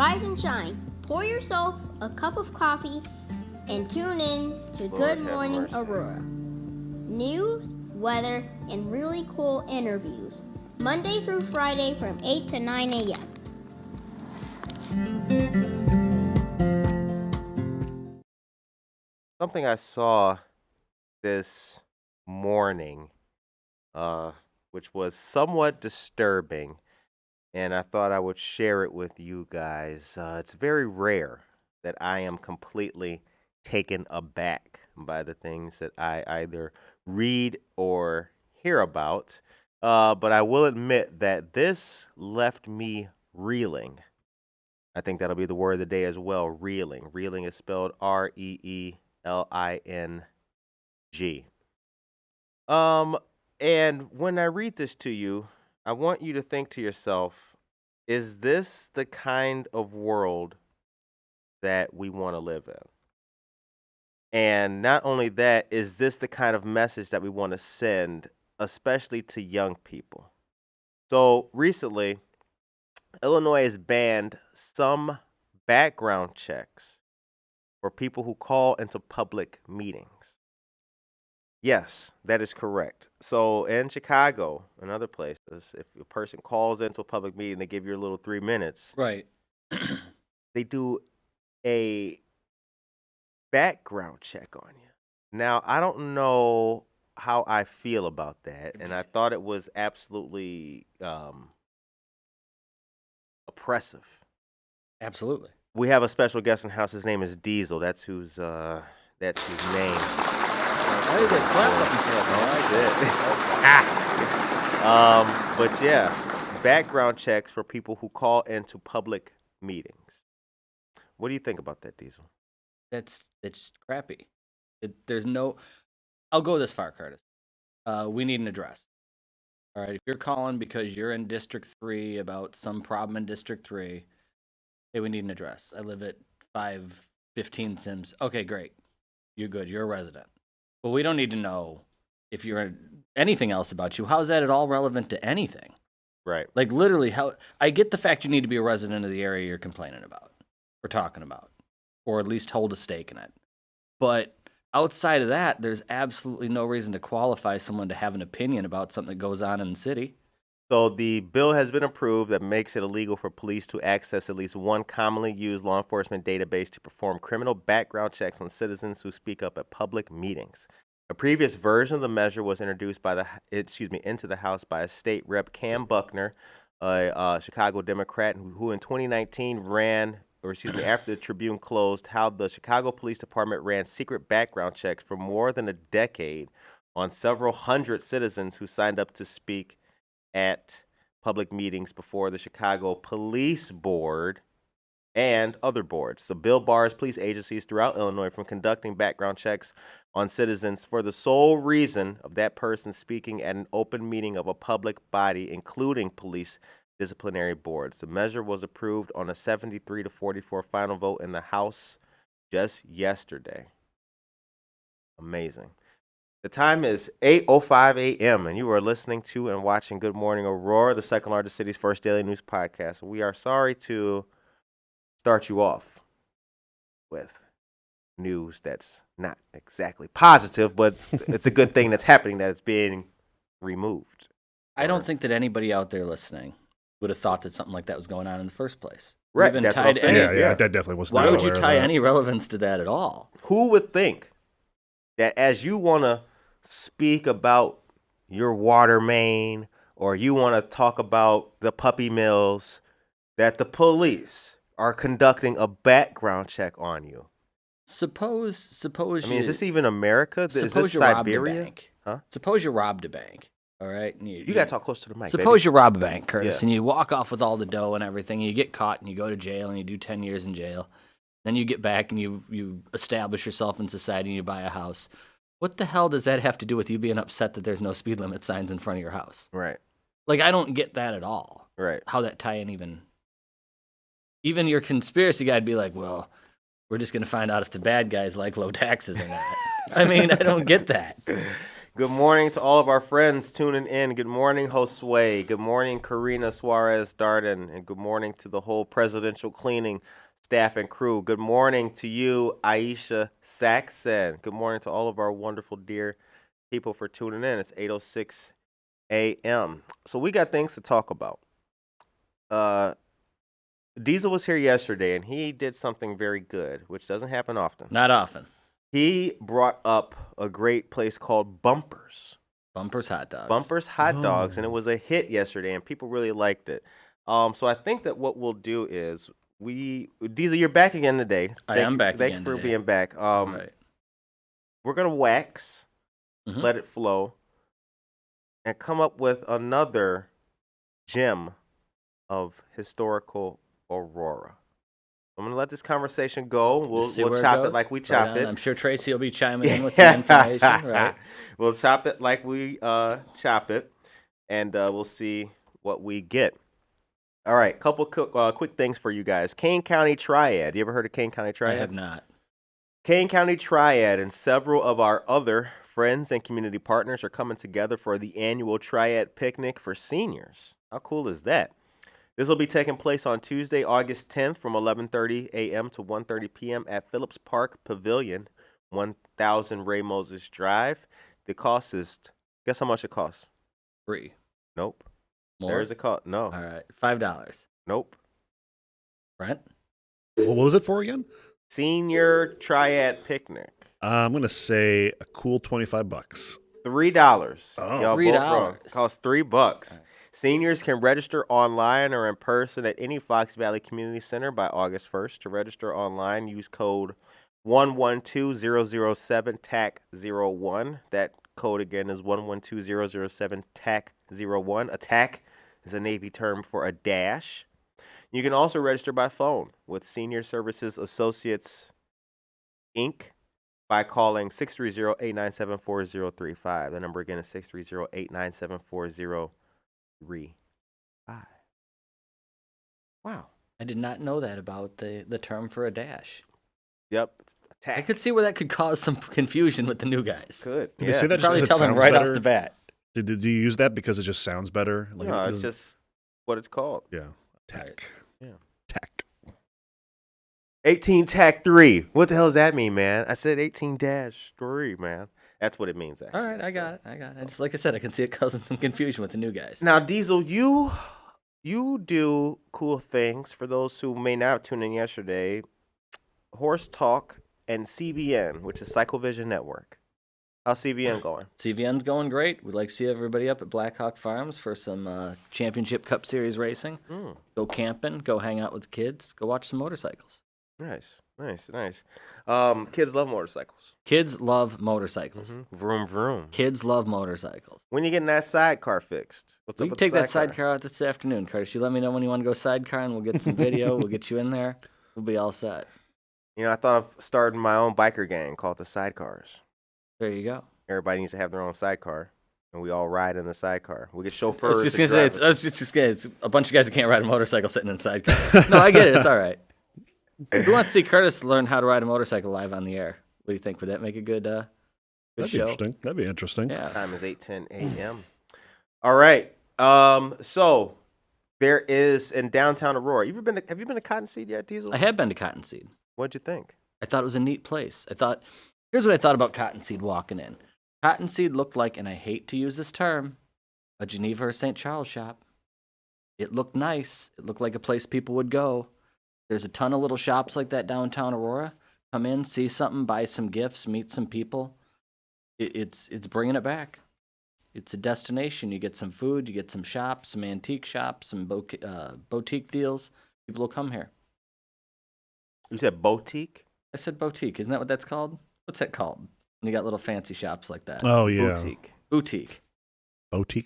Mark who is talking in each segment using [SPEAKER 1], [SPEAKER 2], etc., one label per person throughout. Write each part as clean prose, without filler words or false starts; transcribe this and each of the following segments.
[SPEAKER 1] rise and shine. Pour yourself a cup of coffee and tune in to Good Morning Aurora. News, weather, and really cool interviews. Monday through Friday from 8 to 9 a.m.
[SPEAKER 2] Something I saw this morning, which was somewhat disturbing, and I thought I would share it with you guys. It's very rare that I am completely taken aback by the things that I either read or hear about, but I will admit that this left me reeling. I think that'll be the word of the day as well, reeling. Reeling is spelled Reeling. And when I read this to you, I want you to think to yourself, is this the kind of world that we want to live in? And not only that, is this the kind of message that we want to send, especially to young people? So recently, Illinois has banned some background checks for people who call into public meetings. Yes, that is correct. So in Chicago and other places, if a person calls into a public meeting, they give you a little 3 minutes.
[SPEAKER 3] Right.
[SPEAKER 2] They do a background check on you. Now, I don't know how I feel about that, and I thought it was absolutely oppressive.
[SPEAKER 3] Absolutely.
[SPEAKER 2] We have a special guest in the house. His name is Diesel. That's whose name.
[SPEAKER 3] Why did they clap up and
[SPEAKER 2] But yeah, background checks for people who call into public meetings. What do you think about that, Diesel?
[SPEAKER 3] It's crappy. I'll go this far, Curtis. We need an address. All right, if you're calling because you're in District 3 about some problem in District 3, hey, we need an address. I live at 515 Sims. Okay, great. You're good. You're a resident. But we don't need to know if you're anything else about you. How's that at all relevant to anything?
[SPEAKER 2] Right.
[SPEAKER 3] Like literally, I get the fact you need to be a resident of the area you're complaining about or talking about, or at least hold a stake in it. But outside of that, there's absolutely no reason to qualify someone to have an opinion about something that goes on in the city.
[SPEAKER 2] So the bill has been approved that makes it illegal for police to access at least one commonly used law enforcement database to perform criminal background checks on citizens who speak up at public meetings. A previous version of the measure was introduced into the House by a state rep, Cam Buckner, a Chicago Democrat, who in 2019 after the Tribune closed, how the Chicago Police Department ran secret background checks for more than a decade on several hundred citizens who signed up to speak at public meetings before the Chicago Police Board and other boards. The bill bars police agencies throughout Illinois from conducting background checks on citizens for the sole reason of that person speaking at an open meeting of a public body, including police disciplinary boards. The measure was approved on a 73-44 final vote in the House just yesterday. Amazing. The time is 8:05 a.m., and you are listening to and watching Good Morning Aurora, the second largest city's first daily news podcast. We are sorry to start you off with news that's not exactly positive, but it's a good thing that's happening, that it's being removed.
[SPEAKER 3] I don't think that anybody out there listening would have thought that something like that was going on in the first place.
[SPEAKER 2] Right, that's what I'm saying.
[SPEAKER 4] Yeah, that definitely was.
[SPEAKER 3] Why would you tie any relevance to that at all?
[SPEAKER 2] Who would think that as you want to speak about your water main or you want to talk about the puppy mills, that the police are conducting a background check on you?
[SPEAKER 3] Suppose
[SPEAKER 2] I mean, is this even America? Is this
[SPEAKER 3] you robbed a
[SPEAKER 2] Siberia?
[SPEAKER 3] bank.
[SPEAKER 2] Huh?
[SPEAKER 3] Suppose you robbed a bank. All right, and
[SPEAKER 2] you gotta talk close to the mic.
[SPEAKER 3] Suppose you rob a bank, Curtis,
[SPEAKER 2] Yeah.
[SPEAKER 3] and you walk off with all the dough and everything, and you get caught, and you go to jail, and you do 10 years in jail. Then you get back, and you establish yourself in society, and you buy a house. What the hell does that have to do with you being upset that there's no speed limit signs in front of your house?
[SPEAKER 2] Right.
[SPEAKER 3] Like, I don't get that at all.
[SPEAKER 2] Right.
[SPEAKER 3] How that tie in even your conspiracy guy'd be like, well, we're just going to find out if the bad guys like low taxes or not. I mean, I don't get that.
[SPEAKER 2] Good morning to all of our friends tuning in. Good morning, Josue. Good morning, Karina Suarez Darden. And good morning to the whole presidential cleaning staff and crew. Good morning to you, Aisha Saxon. Good morning to all of our wonderful, dear people for tuning in. It's 8:06 a.m. So we got things to talk about. Diesel was here yesterday, and he did something very good, which doesn't happen often.
[SPEAKER 3] Not often.
[SPEAKER 2] He brought up a great place called Bumpers.
[SPEAKER 3] Bumpers Hot Dogs.
[SPEAKER 2] Bumpers Hot Dogs, and it was a hit yesterday, and people really liked it. So I think that what we'll do is Diesel, you're back again today.
[SPEAKER 3] I am back
[SPEAKER 2] Thank
[SPEAKER 3] again
[SPEAKER 2] you for
[SPEAKER 3] today.
[SPEAKER 2] being back.
[SPEAKER 3] Right.
[SPEAKER 2] We're gonna wax,
[SPEAKER 3] Mhm.
[SPEAKER 2] let it flow, and come up with another gem of historical Aurora. I'm gonna let this conversation go. We'll
[SPEAKER 3] See where
[SPEAKER 2] chop it
[SPEAKER 3] goes.
[SPEAKER 2] like we
[SPEAKER 3] Right
[SPEAKER 2] chop
[SPEAKER 3] on.
[SPEAKER 2] it.
[SPEAKER 3] I'm sure Tracy will be chiming in with some information, right?
[SPEAKER 2] We'll chop it like we chop it, and we'll see what we get. All right, couple quick things for you guys. Kane County Triad. You ever heard of Kane County Triad?
[SPEAKER 3] I have not.
[SPEAKER 2] Kane County Triad and several of our other friends and community partners are coming together for the annual Triad picnic for seniors. How cool is that? This will be taking place on Tuesday, August 10th from 11:30 a.m. to 1:30 p.m. at Phillips Park Pavilion, 1000 Ray Moses Drive. The cost is, guess how much it costs?
[SPEAKER 3] Free.
[SPEAKER 2] Nope.
[SPEAKER 3] More?
[SPEAKER 2] There's a cost. No.
[SPEAKER 3] All right. $5.
[SPEAKER 2] Nope.
[SPEAKER 3] Brent?
[SPEAKER 4] What was it for again?
[SPEAKER 2] Senior Triad picnic.
[SPEAKER 4] I'm gonna say a cool $25.
[SPEAKER 2] $3.
[SPEAKER 4] Oh.
[SPEAKER 2] Y'all
[SPEAKER 3] $3.
[SPEAKER 2] both wrong. Costs $3.
[SPEAKER 3] Right.
[SPEAKER 2] Seniors can register online or in person at any Fox Valley Community Center by August 1st. To register online, use code 112007-TAC01. That code again is 112007-TAC01. ATTAC is a Navy term for a dash. You can also register by phone with Senior Services Associates, Inc. by calling 630-897-4035. The number again is 630-897-4035. Wow.
[SPEAKER 3] I did not know that about the term for a dash.
[SPEAKER 2] Yep.
[SPEAKER 3] I
[SPEAKER 2] Attack.
[SPEAKER 3] could see where that could cause some confusion with the new guys.
[SPEAKER 2] Good.
[SPEAKER 4] Did they say that just
[SPEAKER 3] Probably
[SPEAKER 4] 'cause it
[SPEAKER 3] tell them
[SPEAKER 4] sounds
[SPEAKER 3] right
[SPEAKER 4] better?
[SPEAKER 3] off the bat.
[SPEAKER 4] Did you use that because it just sounds better? Like,
[SPEAKER 2] No,
[SPEAKER 4] it
[SPEAKER 2] it's
[SPEAKER 4] doesn't-
[SPEAKER 2] just what it's called.
[SPEAKER 4] yeah. Tack.
[SPEAKER 2] Yeah.
[SPEAKER 4] Tack.
[SPEAKER 2] 18 TAC 3. What the hell does that mean, man? I said 18-3, man. That's what it means, actually.
[SPEAKER 3] All right, I got it. I just, like I said, I can see it causing some confusion with the new guys.
[SPEAKER 2] Now, Diesel, you do cool things for those who may not tune in yesterday. Horse Talk and CVN, which is Cyclevision Network. How's CVN going?
[SPEAKER 3] CVN's going great. We'd like to see everybody up at Blackhawk Farms for some Championship Cup Series racing. Go camping, go hang out with the kids, go watch some motorcycles.
[SPEAKER 2] Nice. Kids love motorcycles.
[SPEAKER 3] Kids love motorcycles.
[SPEAKER 2] Vroom, vroom.
[SPEAKER 3] Kids love motorcycles.
[SPEAKER 2] When you getting that sidecar fixed? What's
[SPEAKER 3] We
[SPEAKER 2] up
[SPEAKER 3] can
[SPEAKER 2] with
[SPEAKER 3] take
[SPEAKER 2] the
[SPEAKER 3] that sidecar out this afternoon, Curtis. You let me know when you want to go sidecar, and we'll get some video. We'll get you in there. We'll be all set.
[SPEAKER 2] You know, I thought of starting my own biker gang called the Sidecars.
[SPEAKER 3] There you go.
[SPEAKER 2] Everybody needs to have their own sidecar, and we all ride in the sidecar. We get
[SPEAKER 3] I
[SPEAKER 2] chauffeurs.
[SPEAKER 3] was just
[SPEAKER 2] to
[SPEAKER 3] gonna say,
[SPEAKER 2] drive
[SPEAKER 3] I was just gonna say, it's a bunch of guys that can't ride a motorcycle sitting in the sidecar. No, I get it. It's all right. Who wants to see Curtis learn how to ride a motorcycle live on the air? What do you think? Would that make a good
[SPEAKER 4] That'd be
[SPEAKER 3] show?
[SPEAKER 4] interesting. That'd be interesting.
[SPEAKER 3] Yeah.
[SPEAKER 2] Time is 8:10 a.m. All right. So there is in downtown Aurora. Have you been to Cottonseed yet, Diesel?
[SPEAKER 3] I have been to Cottonseed.
[SPEAKER 2] What'd you think?
[SPEAKER 3] I thought it was a neat place. Here's what I thought about Cottonseed walking in. Cottonseed looked like, and I hate to use this term, a Geneva or St. Charles shop. It looked nice. It looked like a place people would go. There's a ton of little shops like that downtown Aurora. Come in, see something, buy some gifts, meet some people. It's bringing it back. It's a destination. You get some food, you get some shops, some antique shops, some boutique deals. People will come here.
[SPEAKER 2] You said boutique?
[SPEAKER 3] I said boutique. Isn't that what that's called? What's that called? When you got little fancy shops like that.
[SPEAKER 4] Oh yeah.
[SPEAKER 2] Boutique.
[SPEAKER 3] Boutique.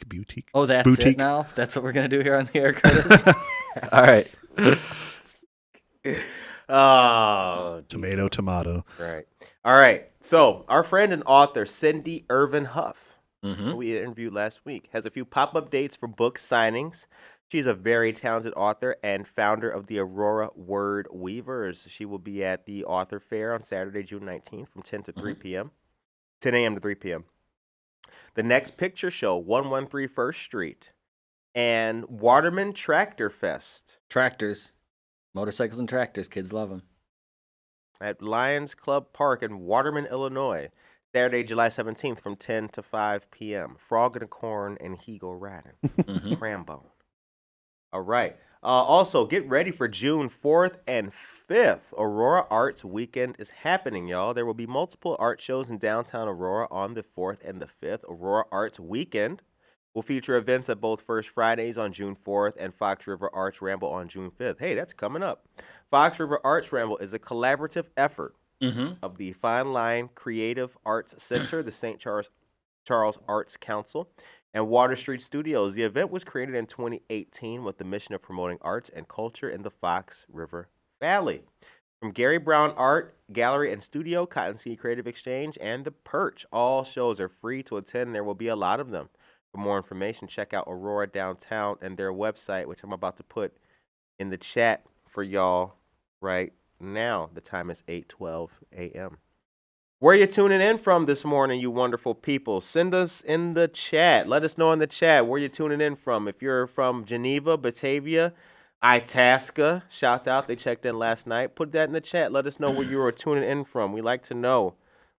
[SPEAKER 4] Boutique.
[SPEAKER 3] Oh, that's
[SPEAKER 4] Boutique.
[SPEAKER 3] it now? That's what we're going to do here on the air, Curtis? All right.
[SPEAKER 2] Oh,
[SPEAKER 4] Tomato.
[SPEAKER 2] right. All right. So our friend and author Cindy Irvin Huff,
[SPEAKER 3] Mm-hmm.
[SPEAKER 2] who we interviewed last week, has a few pop-up dates for book signings. She's a very talented author and founder of the Aurora Word Weavers. She will be at the author fair on Saturday, June 19th from 10 to 3 p.m. 10 a.m. to 3 p.m. The Next Picture Show, 113 First Street. And Waterman Tractor Fest.
[SPEAKER 3] Tractors. Motorcycles and tractors. Kids love them.
[SPEAKER 2] At Lions Club Park in Waterman, Illinois. Saturday, July 17th from 10 to 5 p.m. Frog in a Corn and He Go Riding. Crambo. All right. Also, get ready for June 4th and 5th. Aurora Arts Weekend is happening, y'all. There will be multiple art shows in downtown Aurora on the 4th and the 5th. Aurora Arts Weekend will feature events at both First Fridays on June 4th and Fox River Arts Ramble on June 5th. Hey, that's coming up. Fox River Arts Ramble is a collaborative effort of the Fine Line Creative Arts Center, the St. Charles Arts Council, and Water Street Studios. The event was created in 2018 with the mission of promoting arts and culture in the Fox River Valley. From Gary Brown Art Gallery and Studio, Cottonseed Creative Exchange, and The Perch, all shows are free to attend, and there will be a lot of them. For more information, check out Aurora Downtown and their website, which I'm about to put in the chat for y'all right now. The time is 8:12 a.m. Where are you tuning in from this morning, you wonderful people? Send us in the chat. Let us know in the chat where you're tuning in from. If you're from Geneva, Batavia, Itasca, shout out. They checked in last night. Put that in the chat. Let us know where you are tuning in from. We like to know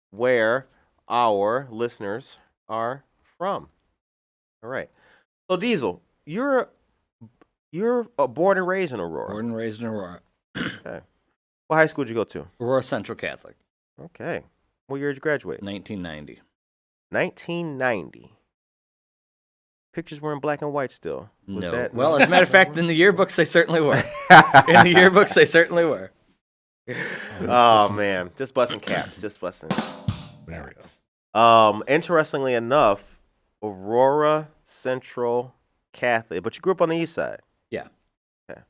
[SPEAKER 2] where our listeners are from. All right. So, Diesel, you're born and raised in Aurora.
[SPEAKER 3] Born and raised in Aurora.
[SPEAKER 2] Okay. What high school did you go to?
[SPEAKER 3] Aurora Central Catholic.
[SPEAKER 2] Okay. What year did you graduate?
[SPEAKER 3] 1990.
[SPEAKER 2] 1990. Pictures were in black and white still. Was
[SPEAKER 3] No.
[SPEAKER 2] that-
[SPEAKER 3] Well, as a matter of fact, in the yearbooks, they certainly were. In the yearbooks, they certainly were.
[SPEAKER 2] Oh, man. Just busting caps. Just busting.
[SPEAKER 4] There we go.
[SPEAKER 2] Interestingly enough, Aurora Central Catholic, but you grew up on the east side.
[SPEAKER 3] Yeah.
[SPEAKER 2] Okay.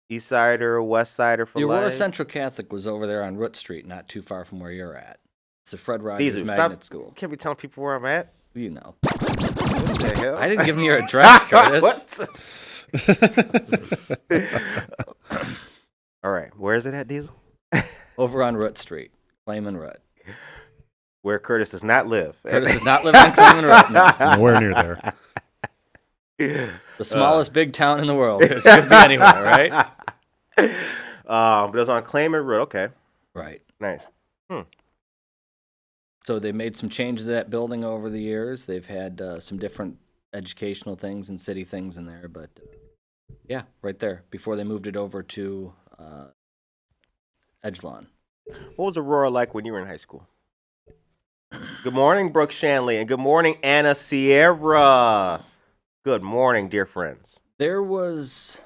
[SPEAKER 2] East sider, west sider for
[SPEAKER 3] The Aurora
[SPEAKER 2] life.
[SPEAKER 3] Central Catholic was over there on Root Street, not too far from where you're at. It's the Fred Rogers
[SPEAKER 2] Diesel,
[SPEAKER 3] Magnet
[SPEAKER 2] stop.
[SPEAKER 3] School.
[SPEAKER 2] Can't be telling people where I'm at.
[SPEAKER 3] You know.
[SPEAKER 2] What the hell?
[SPEAKER 3] I didn't give them your address, Curtis.
[SPEAKER 2] What? All right. Where is it at, Diesel?
[SPEAKER 3] Over on Root Street, Clayman Root.
[SPEAKER 2] Where Curtis does not live.
[SPEAKER 3] Curtis does not live on Clayman Root. No.
[SPEAKER 4] Nowhere near there.
[SPEAKER 3] The smallest big town in the world. It should be anywhere, right?
[SPEAKER 2] But it was on Clayman Road. Okay.
[SPEAKER 3] Right.
[SPEAKER 2] Nice.
[SPEAKER 3] So they made some changes to that building over the years. They've had some different educational things and city things in there, but yeah, right there before they moved it over to Edgelawn.
[SPEAKER 2] What was Aurora like when you were in high school? Good morning, Brooke Shanley, and good morning, Anna Sierra. Good morning, dear friends.
[SPEAKER 3] There was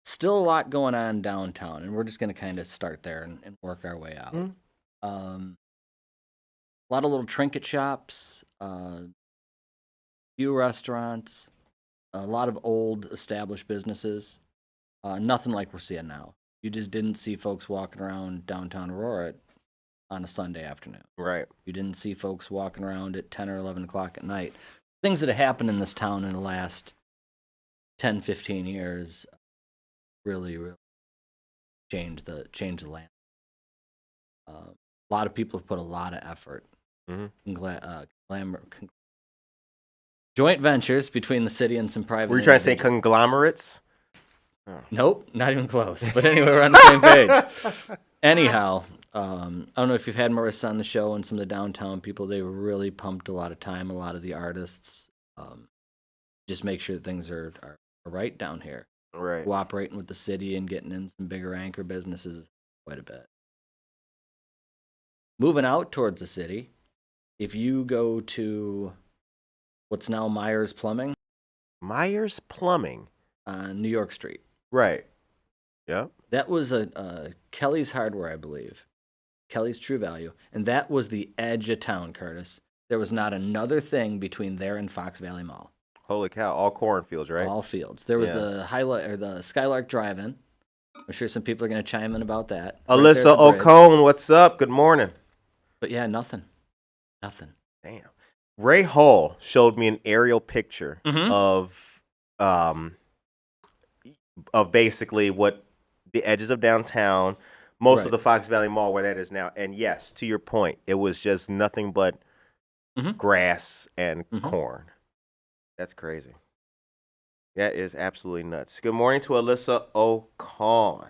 [SPEAKER 3] still a lot going on downtown, and we're just going to kind of start there and work our way out. A lot of little trinket shops, few restaurants, a lot of old established businesses. Nothing like we're seeing now. You just didn't see folks walking around downtown Aurora on a Sunday afternoon.
[SPEAKER 2] Right.
[SPEAKER 3] You didn't see folks walking around at 10 or 11 o'clock at night. Things that have happened in this town in the last 10, 15 years really changed the land. A lot of people have put a lot of effort. Joint ventures between the city and some private.
[SPEAKER 2] Were you trying to say conglomerates?
[SPEAKER 3] Oh. Nope, not even close. But anyway, we're on the same page. Anyhow, I don't know if you've had Marissa on the show and some of the downtown people. They really pumped a lot of time, a lot of the artists. Just make sure that things are right down here.
[SPEAKER 2] Right.
[SPEAKER 3] Cooperating with the city and getting in some bigger anchor businesses quite a bit. Moving out towards the city, if you go to what's now Myers Plumbing.
[SPEAKER 2] Myers Plumbing.
[SPEAKER 3] On New York Street.
[SPEAKER 2] Right. Yeah.
[SPEAKER 3] That was a Kelly's Hardware, I believe. Kelly's True Value. And that was the edge of town, Curtis. There was not another thing between there and Fox Valley Mall.
[SPEAKER 2] Holy cow. All cornfields, right?
[SPEAKER 3] All fields. There was the Skylark Drive-In. I'm sure some people are going to chime in about that.
[SPEAKER 2] Alyssa Ocone, what's up? Good morning.
[SPEAKER 3] But yeah, nothing.
[SPEAKER 2] Damn. Ray Hall showed me an aerial picture of basically what the edges of downtown, most of the Fox Valley Mall where that is now. And yes, to your point, it was just nothing but grass and corn. That's crazy. That is absolutely nuts. Good morning to Alyssa O'Con.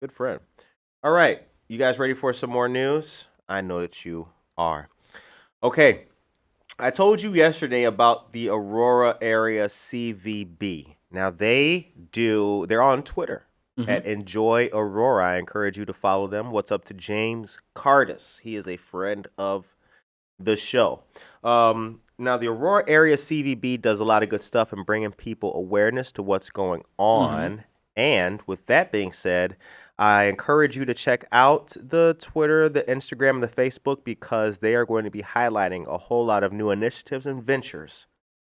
[SPEAKER 2] Good friend. All right. You guys ready for some more news? I know that you are. Okay. I told you yesterday about the Aurora area CVB. Now they're on Twitter at Enjoy Aurora. I encourage you to follow them. What's up to James Cardis? He is a friend of the show. Now, the Aurora area CVB does a lot of good stuff in bringing people awareness to what's going on. And with that being said, I encourage you to check out the Twitter, the Instagram, and the Facebook because they are going to be highlighting a whole lot of new initiatives and ventures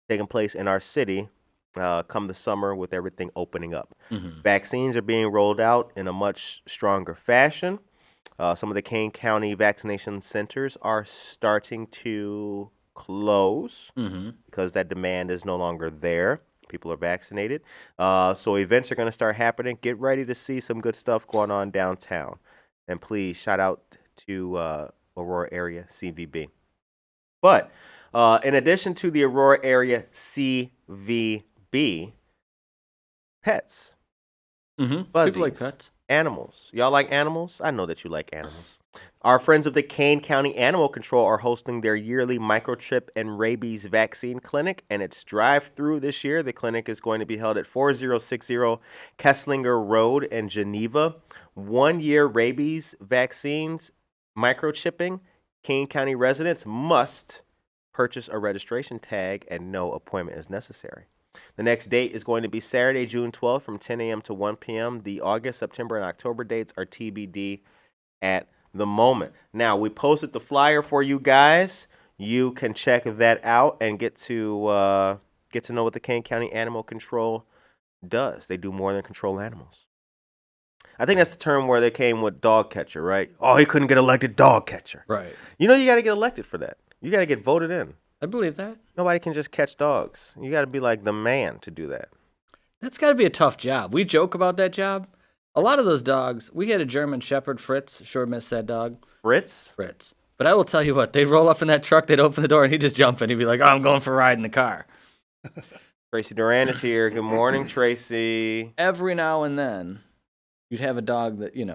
[SPEAKER 2] taking place in our city come the summer with everything opening up. Vaccines are being rolled out in a much stronger fashion. Some of the Kane County vaccination centers are starting to close because that demand is no longer there. People are vaccinated. So events are going to start happening. Get ready to see some good stuff going on downtown. And please shout out to Aurora area CVB. But in addition to the Aurora area CVB, pets. Fuzzies,
[SPEAKER 3] People like pets.
[SPEAKER 2] Animals. Y'all like animals? I know that you like animals. Our friends of the Kane County Animal Control are hosting their yearly microchip and rabies vaccine clinic, and it's drive-through this year. The clinic is going to be held at 4060 Kesslinger Road in Geneva. 1 year rabies vaccines, microchipping. Kane County residents must purchase a registration tag, and no appointment is necessary. The next date is going to be Saturday, June 12th from 10 a.m. to 1 p.m. The August, September, and October dates are TBD at the moment. Now, we posted the flyer for you guys. You can check that out and get to know what the Kane County Animal Control does. They do more than control animals. I think that's the term where they came with dog catcher, right? Oh, he couldn't get elected dog catcher.
[SPEAKER 3] Right.
[SPEAKER 2] You know you got to get elected for that. You got to get voted in.
[SPEAKER 3] I believe that.
[SPEAKER 2] Nobody can just catch dogs. You got to be like the man to do that.
[SPEAKER 3] That's got to be a tough job. We joke about that job. A lot of those dogs, we had a German Shepherd, Fritz. Sure missed that dog.
[SPEAKER 2] Fritz?
[SPEAKER 3] Fritz. But I will tell you what, they'd roll up in that truck, they'd open the door, and he'd just jump in. He'd be like, oh, I'm going for a ride in the car.
[SPEAKER 2] Tracy Duran is here. Good morning, Tracy.
[SPEAKER 3] Every now and then, you'd have a dog that, you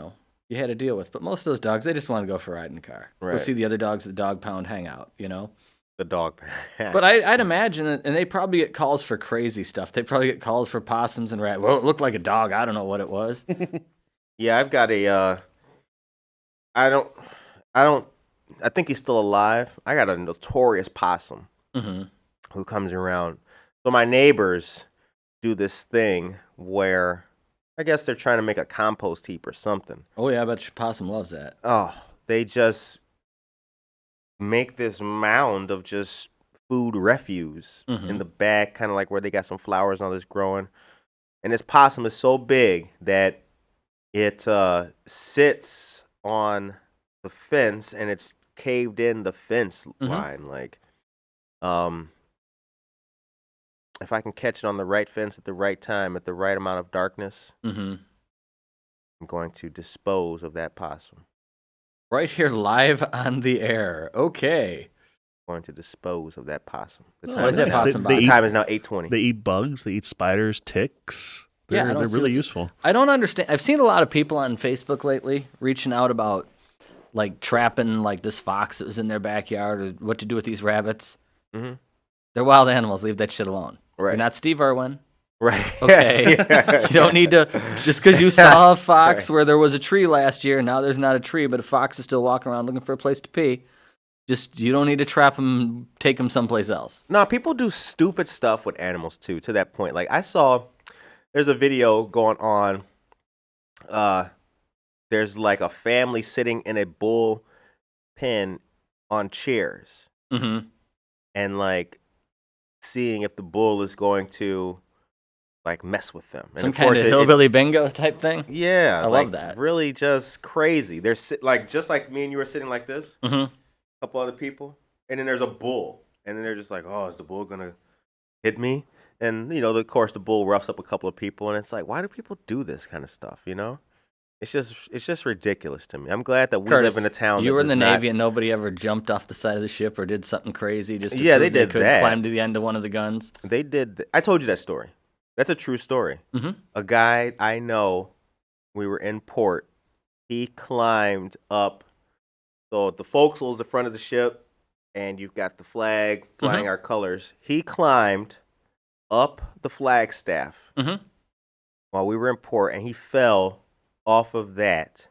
[SPEAKER 3] had to deal with. But most of those dogs, they just want to go for a ride in the car.
[SPEAKER 2] Right.
[SPEAKER 3] Go see the other dogs at the dog pound hangout,
[SPEAKER 2] The dog.
[SPEAKER 3] But I'd imagine, and they probably get calls for crazy stuff. They probably get calls for possums and rats. Well, it looked like a dog. I don't know what it was.
[SPEAKER 2] Yeah, I've got a, I think he's still alive. I got a notorious possum who comes around. So my neighbors do this thing where I guess they're trying to make a compost heap or something.
[SPEAKER 3] Oh, yeah, I bet your possum loves that.
[SPEAKER 2] Oh, they just make this mound of just food refuse in the back, kind of like where they got some flowers and all this growing. And this possum is so big that it sits on the fence and it's caved in the fence line. Like, if I can catch it on the right fence at the right time, at the right amount of darkness, I'm going to dispose of that possum.
[SPEAKER 3] Right here, live on the air. Okay.
[SPEAKER 2] Going to dispose of that possum.
[SPEAKER 3] What is that possum about?
[SPEAKER 2] The time is now 8:20.
[SPEAKER 4] They eat bugs. They eat spiders, ticks. They're really useful.
[SPEAKER 3] I don't understand. I've seen a lot of people on Facebook lately reaching out about like trapping like this fox that was in their backyard or what to do with these rabbits. They're wild animals. Leave that shit alone.
[SPEAKER 2] Right.
[SPEAKER 3] You're not Steve Irwin.
[SPEAKER 2] Right.
[SPEAKER 3] Okay. You don't need to, just because you saw a fox where there was a tree last year, now there's not a tree, but a fox is still walking around looking for a place to pee. Just, you don't need to trap them, take them someplace else.
[SPEAKER 2] No, people do stupid stuff with animals too, to that point. Like I saw, there's a video going on. There's like a family sitting in a bull pen on chairs. And like seeing if the bull is going to like mess with them. And
[SPEAKER 3] some kind of hillbilly bingo type thing?
[SPEAKER 2] Yeah.
[SPEAKER 3] I love that.
[SPEAKER 2] Really just crazy. They're like, just like me and you were sitting like this. A couple other people. And then there's a bull. And then they're just like, oh, is the bull going to hit me? And, of course, the bull roughs up a couple of people. And it's like, why do people do this kind of stuff, It's just ridiculous to me. I'm glad that we
[SPEAKER 3] Curtis,
[SPEAKER 2] live in a town.
[SPEAKER 3] You
[SPEAKER 2] that
[SPEAKER 3] were in the
[SPEAKER 2] does not-
[SPEAKER 3] Navy and nobody ever jumped off the side of the ship or did something crazy just to
[SPEAKER 2] Yeah,
[SPEAKER 3] prove
[SPEAKER 2] they did
[SPEAKER 3] could
[SPEAKER 2] that.
[SPEAKER 3] climb to the end of one of the guns.
[SPEAKER 2] They did. I told you that story. That's a true story.
[SPEAKER 3] Mm-hmm.
[SPEAKER 2] A guy I know, we were in port. He climbed up. So the forecastle is the front of the ship, and you've got the flag flying our colors. He climbed up the flagstaff while we were in port, and he fell off of that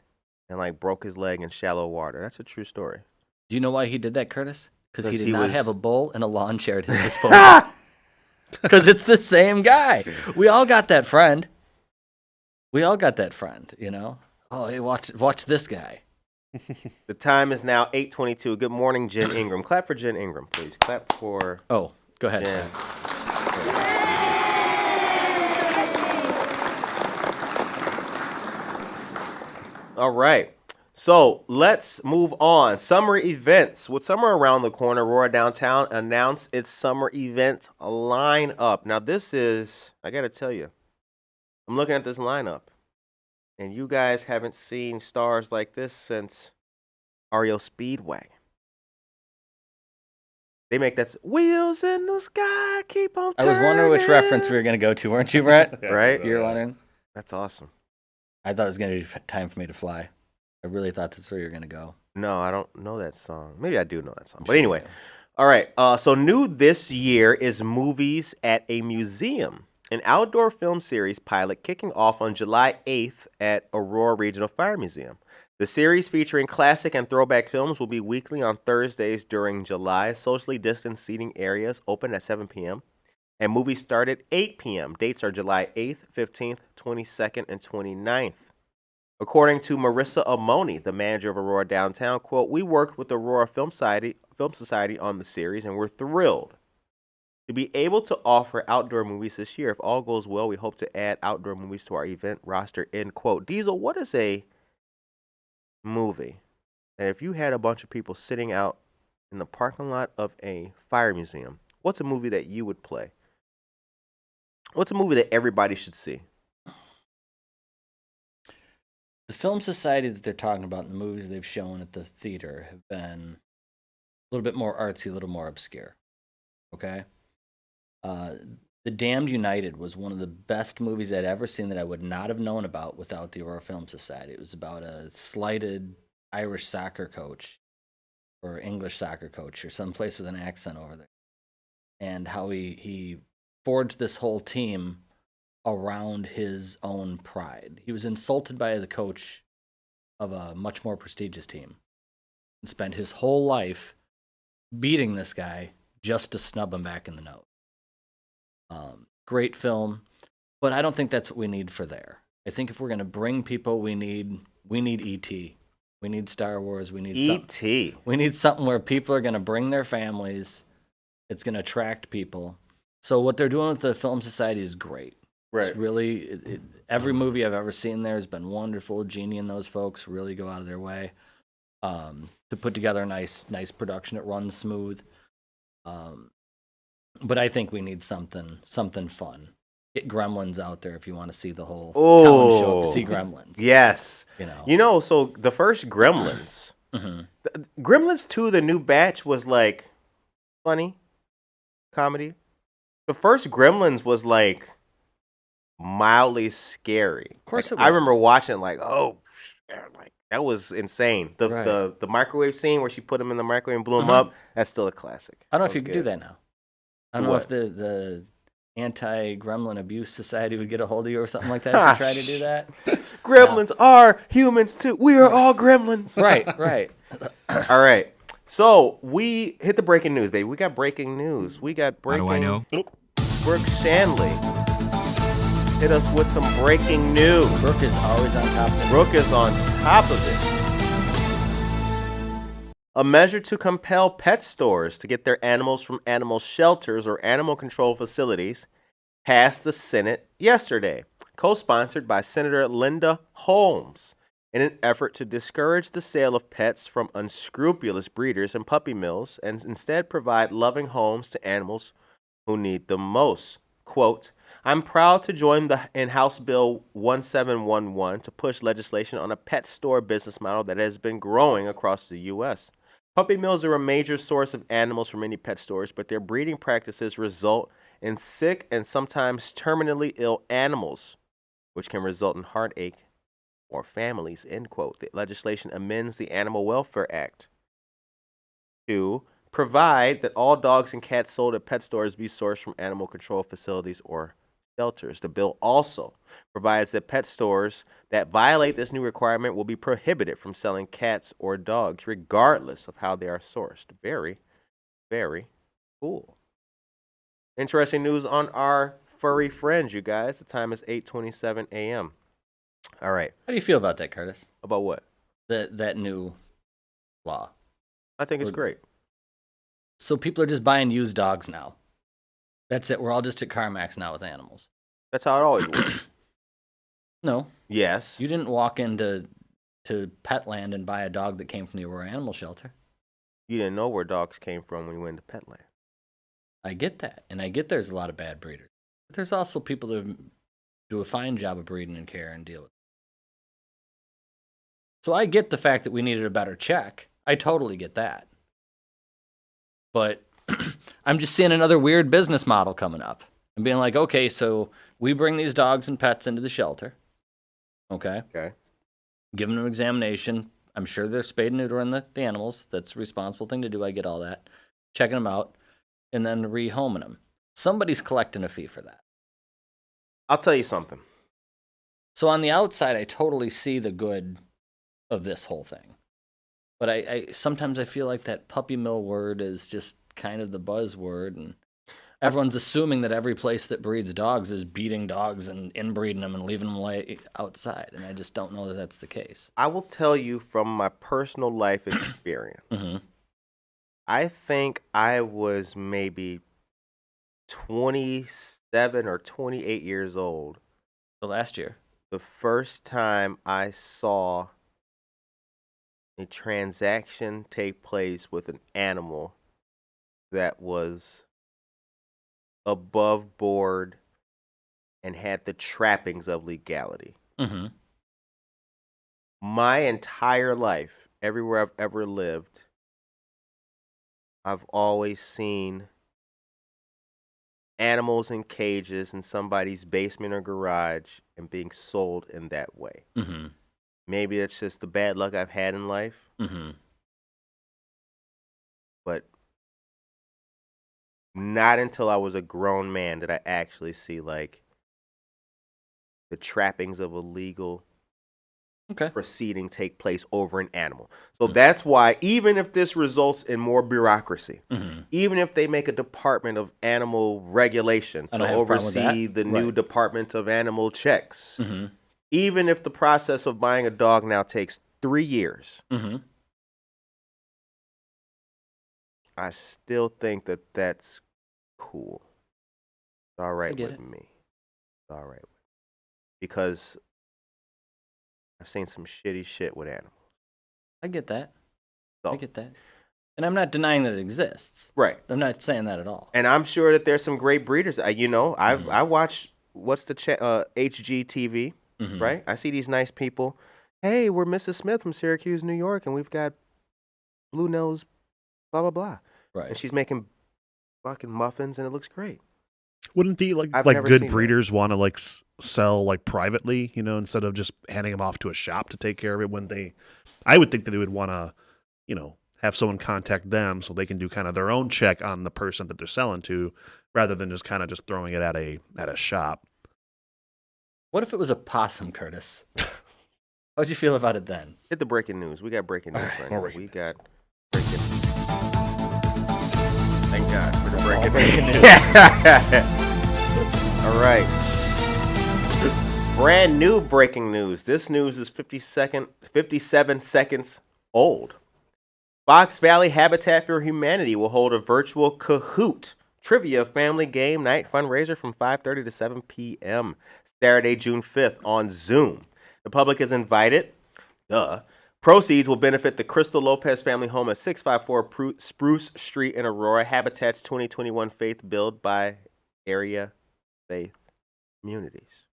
[SPEAKER 2] and like broke his leg in shallow water. That's a true story.
[SPEAKER 3] Do you know why he did that, Curtis? Because he did
[SPEAKER 2] he
[SPEAKER 3] not
[SPEAKER 2] was-
[SPEAKER 3] have a bowl and a lawn chair at his disposal. Because it's the same guy. We all got that friend. You know? Oh, hey, watch this guy.
[SPEAKER 2] The time is now 8:22. Good morning, Jen Ingram. Clap for Jen Ingram, please. Clap for
[SPEAKER 3] Oh, go ahead.
[SPEAKER 2] Jen. All right. So let's move on. Summer events. With summer around the corner, Aurora Downtown announced its summer event lineup. Now, this is, I got to tell you, I'm looking at this lineup, and you guys haven't seen stars like this since REO Speedway. They make that wheels in the sky, keep on
[SPEAKER 3] I
[SPEAKER 2] turning.
[SPEAKER 3] was wondering which reference we were going to go to, weren't you, Brett?
[SPEAKER 2] Right?
[SPEAKER 3] You're wondering?
[SPEAKER 2] That's awesome.
[SPEAKER 3] I thought it was going to be time for me to fly. I really thought that's where you were going to go.
[SPEAKER 2] No, I don't know that song. Maybe I do know that song.
[SPEAKER 3] I'm
[SPEAKER 2] But
[SPEAKER 3] sure
[SPEAKER 2] anyway,
[SPEAKER 3] you do.
[SPEAKER 2] all right. So new this year is Movies at a Museum, an outdoor film series pilot kicking off on July 8th at Aurora Regional Fire Museum. The series featuring classic and throwback films will be weekly on Thursdays during July. Socially distanced seating areas open at 7 p.m. and movies start at 8 p.m. Dates are July 8th, 15th, 22nd, and 29th. According to Marissa Amoni, the manager of Aurora Downtown, quote, "We worked with the Aurora Film Society on the series, and we're thrilled to be able to offer outdoor movies this year. If all goes well, we hope to add outdoor movies to our event roster," end quote. Diesel, what is a movie that if you had a bunch of people sitting out in the parking lot of a fire museum, what's a movie that you would play? What's a movie that everybody should see?
[SPEAKER 3] The film society that they're talking about in the movies they've shown at the theater have been a little bit more artsy, a little more obscure. Okay? The Damned United was one of the best movies I'd ever seen that I would not have known about without the Aurora Film Society. It was about a slighted Irish soccer coach or English soccer coach or someplace with an accent over there. And how he forged this whole team around his own pride. He was insulted by the coach of a much more prestigious team and spent his whole life beating this guy just to snub him back in the nose. Great film, but I don't think that's what we need for there. I think if we're going to bring people, we need E.T. We need Star Wars. We need
[SPEAKER 2] E.T.
[SPEAKER 3] We need something where people are going to bring their families. It's going to attract people. So what they're doing with the Film Society is great.
[SPEAKER 2] Right.
[SPEAKER 3] It's really, every movie I've ever seen there has been wonderful. Jeannie and those folks really go out of their way to put together a nice production. It runs smooth. But I think we need something fun. Get Gremlins out there if you want to see the whole town show up to see Gremlins.
[SPEAKER 2] Yes.
[SPEAKER 3] You know.
[SPEAKER 2] So the first Gremlins, Gremlins 2, the new batch, was like funny comedy. The first Gremlins was like mildly scary.
[SPEAKER 3] Of course it
[SPEAKER 2] I
[SPEAKER 3] was.
[SPEAKER 2] remember watching like, oh, like that was insane.
[SPEAKER 3] Right.
[SPEAKER 2] The microwave scene where she put him in the microwave and blew him up, that's still a classic.
[SPEAKER 3] I don't know if
[SPEAKER 2] That
[SPEAKER 3] you
[SPEAKER 2] was
[SPEAKER 3] could do
[SPEAKER 2] good.
[SPEAKER 3] that now. I don't know
[SPEAKER 2] What?
[SPEAKER 3] if the Anti-Gremlin Abuse Society would get a hold of you or something like that if you try to do that.
[SPEAKER 2] Gremlins are humans too. We are all gremlins.
[SPEAKER 3] Right.
[SPEAKER 2] All right. So we hit the breaking news, baby. We got breaking news. We got breaking.
[SPEAKER 5] How do I know?
[SPEAKER 2] Brooke Shanley hit us with some breaking news.
[SPEAKER 3] Brooke is always on top of it.
[SPEAKER 2] Brooke is on top of it. A measure to compel pet stores to get their animals from animal shelters or animal control facilities passed the Senate yesterday, co-sponsored by Senator Linda Holmes, in an effort to discourage the sale of pets from unscrupulous breeders and puppy mills and instead provide loving homes to animals who need them most. Quote, I'm proud to join in House Bill 1711 to push legislation on a pet store business model that has been growing across the U.S. Puppy mills are a major source of animals for many pet stores, but their breeding practices result in sick and sometimes terminally ill animals, which can result in heartache for families, end quote. The legislation amends the Animal Welfare Act to provide that all dogs and cats sold at pet stores be sourced from animal control facilities or shelters. The bill also provides that pet stores that violate this new requirement will be prohibited from selling cats or dogs, regardless of how they are sourced. Very, very cool. Interesting news on our furry friends, you guys. The time is 8:27 a.m. All right.
[SPEAKER 3] How do you feel about that, Curtis?
[SPEAKER 2] About what?
[SPEAKER 3] That new law.
[SPEAKER 2] I think it's great.
[SPEAKER 3] So people are just buying used dogs now. That's it. We're all just at CarMax now with animals.
[SPEAKER 2] That's how it always works.
[SPEAKER 3] No.
[SPEAKER 2] Yes.
[SPEAKER 3] You didn't walk into Petland and buy a dog that came from the Aurora Animal Shelter.
[SPEAKER 2] You didn't know where dogs came from when you went to Petland.
[SPEAKER 3] I get that. And I get there's a lot of bad breeders. But there's also people that do a fine job of breeding and care and deal with it. So I get the fact that we needed a better check. I totally get that. But I'm just seeing another weird business model coming up. And being like, okay, so we bring these dogs and pets into the shelter. Okay. Give them an examination. I'm sure they're spayed and neutering the animals. That's a responsible thing to do. I get all that. Checking them out. And then rehoming them. Somebody's collecting a fee for that.
[SPEAKER 2] I'll tell you something.
[SPEAKER 3] So on the outside, I totally see the good of this whole thing. But I sometimes I feel like that puppy mill word is just kind of the buzzword, and everyone's assuming that every place that breeds dogs is beating dogs and inbreeding them and leaving them lay outside, and I just don't know that that's the case.
[SPEAKER 2] I will tell you from my personal life experience.
[SPEAKER 3] Mm-hmm.
[SPEAKER 2] I think I was maybe 27 or 28 years old.
[SPEAKER 3] So last year.
[SPEAKER 2] The first time I saw a transaction take place with an animal that was above board and had the trappings of legality.
[SPEAKER 3] Mm-hmm.
[SPEAKER 2] My entire life, everywhere I've ever lived, I've always seen animals in cages in somebody's basement or garage and being sold in that way.
[SPEAKER 3] Mm-hmm.
[SPEAKER 2] Maybe it's just the bad luck I've had in life.
[SPEAKER 3] Mm-hmm.
[SPEAKER 2] But not until I was a grown man did I actually see, like, the trappings of a legal proceeding take place over an animal. So that's why, even if this results in more bureaucracy, even if they make a department of animal regulation to oversee the new department of animal checks, even if the process of buying a dog now takes 3 years, I still think that that's cool. It's all right with me. It's all right. Because I've seen some shitty shit with animals.
[SPEAKER 3] I get that.
[SPEAKER 2] So,
[SPEAKER 3] I get that. And I'm not denying that it exists.
[SPEAKER 2] Right.
[SPEAKER 3] I'm not saying that at all.
[SPEAKER 2] And I'm sure that there's some great breeders. I watch, what's the HGTV, right? I see these nice people. Hey, we're Mrs. Smith from Syracuse, New York, and we've got blue nose, blah, blah, blah.
[SPEAKER 3] Right.
[SPEAKER 2] And she's making fucking muffins, and it looks great.
[SPEAKER 4] Wouldn't the good breeders want to sell privately, instead of just handing them off to a shop to take care of it? I would think that they would want to, have someone contact them so they can do kind of their own check on the person that they're selling to, rather than just kind of just throwing it at a shop.
[SPEAKER 3] What if it was a possum, Curtis? How'd you feel about it then?
[SPEAKER 2] Hit the breaking news. We got breaking news right now. We got breaking. Thank God for the breaking news. All right. Brand new breaking news. This news is 57 seconds old. Fox Valley Habitat for Humanity will hold a virtual Kahoot trivia family game night fundraiser from 5:30 to 7 p.m. Saturday, June 5th on Zoom. The public is invited. Proceeds will benefit the Crystal Lopez family home at 654 Spruce Street in Aurora. Habitat's 2021 Faith Build by Area Faith communities.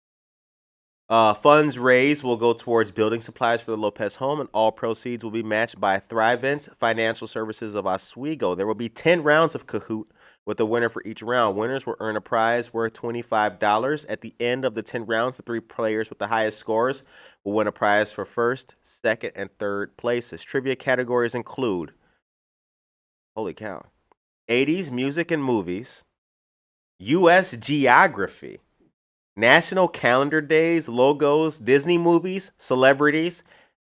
[SPEAKER 2] Funds raised will go towards building supplies for the Lopez home, and all proceeds will be matched by Thrivent Financial Services of Oswego. There will be 10 rounds of Kahoot with a winner for each round. Winners will earn a prize worth $25. At the end of the 10 rounds, the 3 players with the highest scores will win a prize for first, second, and third places. Trivia categories include, holy cow, 80s music and movies, U.S. geography, national calendar days, logos, Disney movies, celebrities,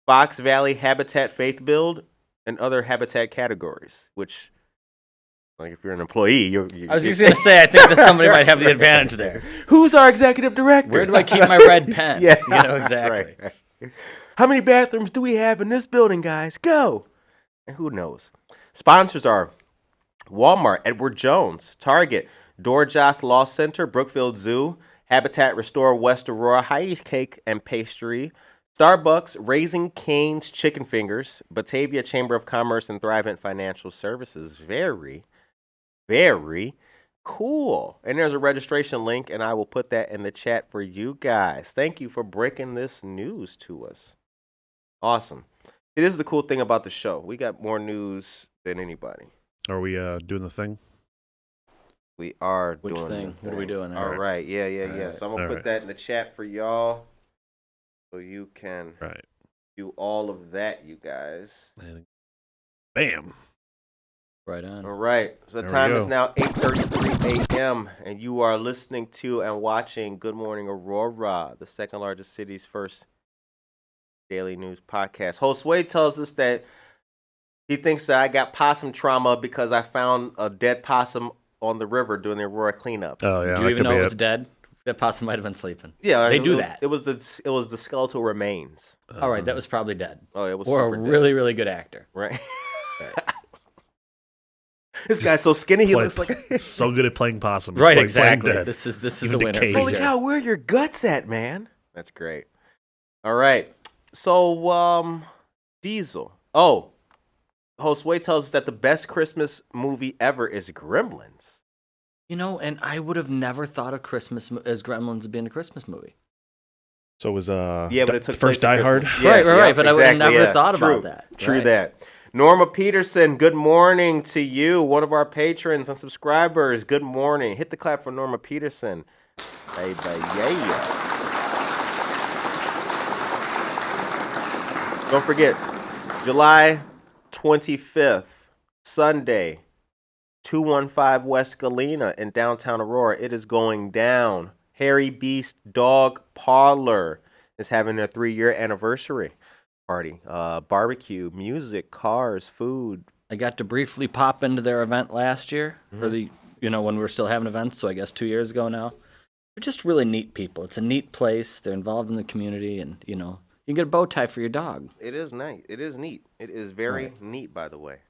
[SPEAKER 2] Fox Valley Habitat Faith Build, and other habitat categories, which, like, if you're an employee,
[SPEAKER 3] I was just going to say, I think that somebody might have the advantage there.
[SPEAKER 2] Who's our executive director?
[SPEAKER 3] Where do I keep my red pen?
[SPEAKER 2] Yeah.
[SPEAKER 3] Exactly.
[SPEAKER 2] Right. How many bathrooms do we have in this building, guys? Go! And who knows? Sponsors are Walmart, Edward Jones, Target, Dorjoth Law Center, Brookfield Zoo, Habitat Restore West Aurora, Heidi's Cake and Pastry, Starbucks, Raising Cane's Chicken Fingers, Batavia Chamber of Commerce, and Thrivent Financial Services. Very, very cool. And there's a registration link, and I will put that in the chat for you guys. Thank you for breaking this news to us. Awesome. See, this is the cool thing about the show. We got more news than anybody.
[SPEAKER 4] Are we doing the thing?
[SPEAKER 2] We are
[SPEAKER 3] Which
[SPEAKER 2] doing
[SPEAKER 3] thing? What are we doing?
[SPEAKER 2] All right. Yeah. So I'm going to put that in the chat for y'all so you can do all of that, you guys.
[SPEAKER 4] Bam.
[SPEAKER 3] Right on.
[SPEAKER 2] All right. So the time is now 8:33 a.m., and you are listening to and watching Good Morning Aurora, the second largest city's first daily news podcast. Host Wade tells us that he thinks that I got possum trauma because I found a dead possum on the river during the Aurora cleanup.
[SPEAKER 4] Oh yeah.
[SPEAKER 3] Do you even know it was dead? That possum might have been sleeping.
[SPEAKER 2] Yeah,
[SPEAKER 3] they do that.
[SPEAKER 2] It was the skeletal remains.
[SPEAKER 3] All right, that was probably dead.
[SPEAKER 2] Oh, it was.
[SPEAKER 3] Or
[SPEAKER 2] super
[SPEAKER 3] a really,
[SPEAKER 2] dead.
[SPEAKER 3] really good actor.
[SPEAKER 2] Right. This guy's so skinny. He looks like
[SPEAKER 4] so good at playing possum.
[SPEAKER 3] Right, exactly. This is the winner.
[SPEAKER 2] Holy cow! Where are your guts at, man? That's great. All right. So, Diesel. Oh, Host Wade tells us that the best Christmas movie ever is Gremlins.
[SPEAKER 3] You know, and I would have never thought of Christmas as Gremlins being a Christmas movie.
[SPEAKER 4] So it was
[SPEAKER 2] but it took
[SPEAKER 4] first Die Hard.
[SPEAKER 3] Yes, right. But I would have never thought about that.
[SPEAKER 2] True that. Norma Peterson, good morning to you, one of our patrons and subscribers. Good morning. Hit the clap for Norma Peterson. Yeah. Don't forget, July 25th, Sunday, 215 West Galena in downtown Aurora. It is going down. Harry Beast Dog Parlor is having their 3-year anniversary party. Barbecue, music, cars, food.
[SPEAKER 3] I got to briefly pop into their event last year, or when we were still having events, so I guess 2 years ago now. They're just really neat people. It's a neat place. They're involved in the community, and, you can get a bow tie for your dog.
[SPEAKER 2] It is nice. It is neat. It is very neat, by the way.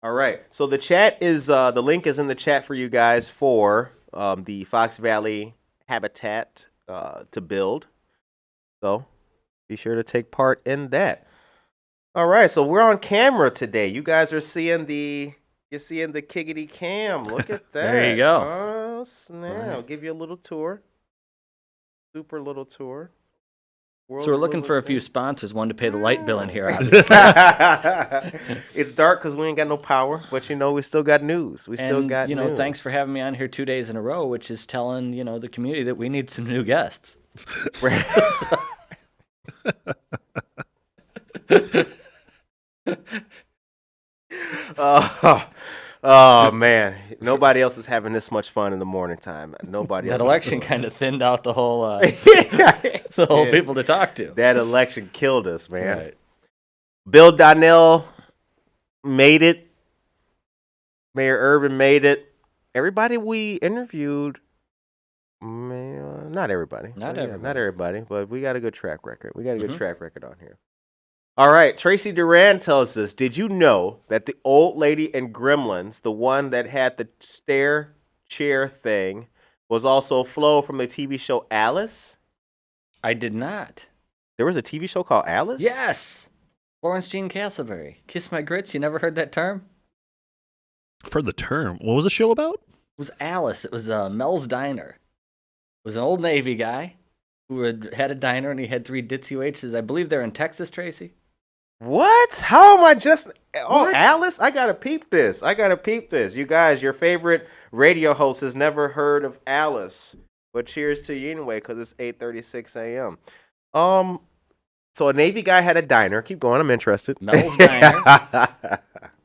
[SPEAKER 2] All right. So the chat is, the link is in the chat for you guys for the Fox Valley Habitat to build. So be sure to take part in that. All right. So we're on camera today. You guys are seeing you're seeing the Kiggity Cam. Look at that.
[SPEAKER 3] There you go.
[SPEAKER 2] Oh, snap. I'll give you a little tour. Super little tour.
[SPEAKER 3] So we're looking for a few sponsors, one to pay the light bill in here, obviously.
[SPEAKER 2] It's dark because we ain't got no power, but we still got news. We still got news.
[SPEAKER 3] Thanks for having me on here 2 days in a row, which is telling, the community that we need some new guests.
[SPEAKER 2] Oh man, nobody else is having this much fun in the morning time. Nobody.
[SPEAKER 3] That
[SPEAKER 2] else
[SPEAKER 3] election kind of thinned out the whole people to talk to.
[SPEAKER 2] That election killed us, man.
[SPEAKER 3] Right.
[SPEAKER 2] Bill Donnell made it. Mayor Urban made it. Everybody we interviewed, not everybody. Not everybody, but we got a good track record. We got a good track record on here. All right, Tracy Duran tells us, did you know that the old lady in Gremlins, the one that had the stair chair thing, was also Flo from the TV show Alice?
[SPEAKER 3] I did not.
[SPEAKER 2] There was a TV show called Alice?
[SPEAKER 3] Yes. Florence Jean Castleberry. Kiss My Grits. You never heard that term?
[SPEAKER 4] I've heard the term. What was the show about?
[SPEAKER 3] It was Alice. It was Mel's Diner. was an old Navy guy who had a diner and he had 3 ditzy waitresses. I believe they're in Texas, Tracy.
[SPEAKER 2] What? How am I just... Oh,
[SPEAKER 3] What?
[SPEAKER 2] Alice, I gotta peep this. You guys, your favorite radio host has never heard of Alice. But cheers to you anyway, because it's 8:36 a.m. So a Navy guy had a diner. Keep going, I'm interested.
[SPEAKER 3] Mel's Diner.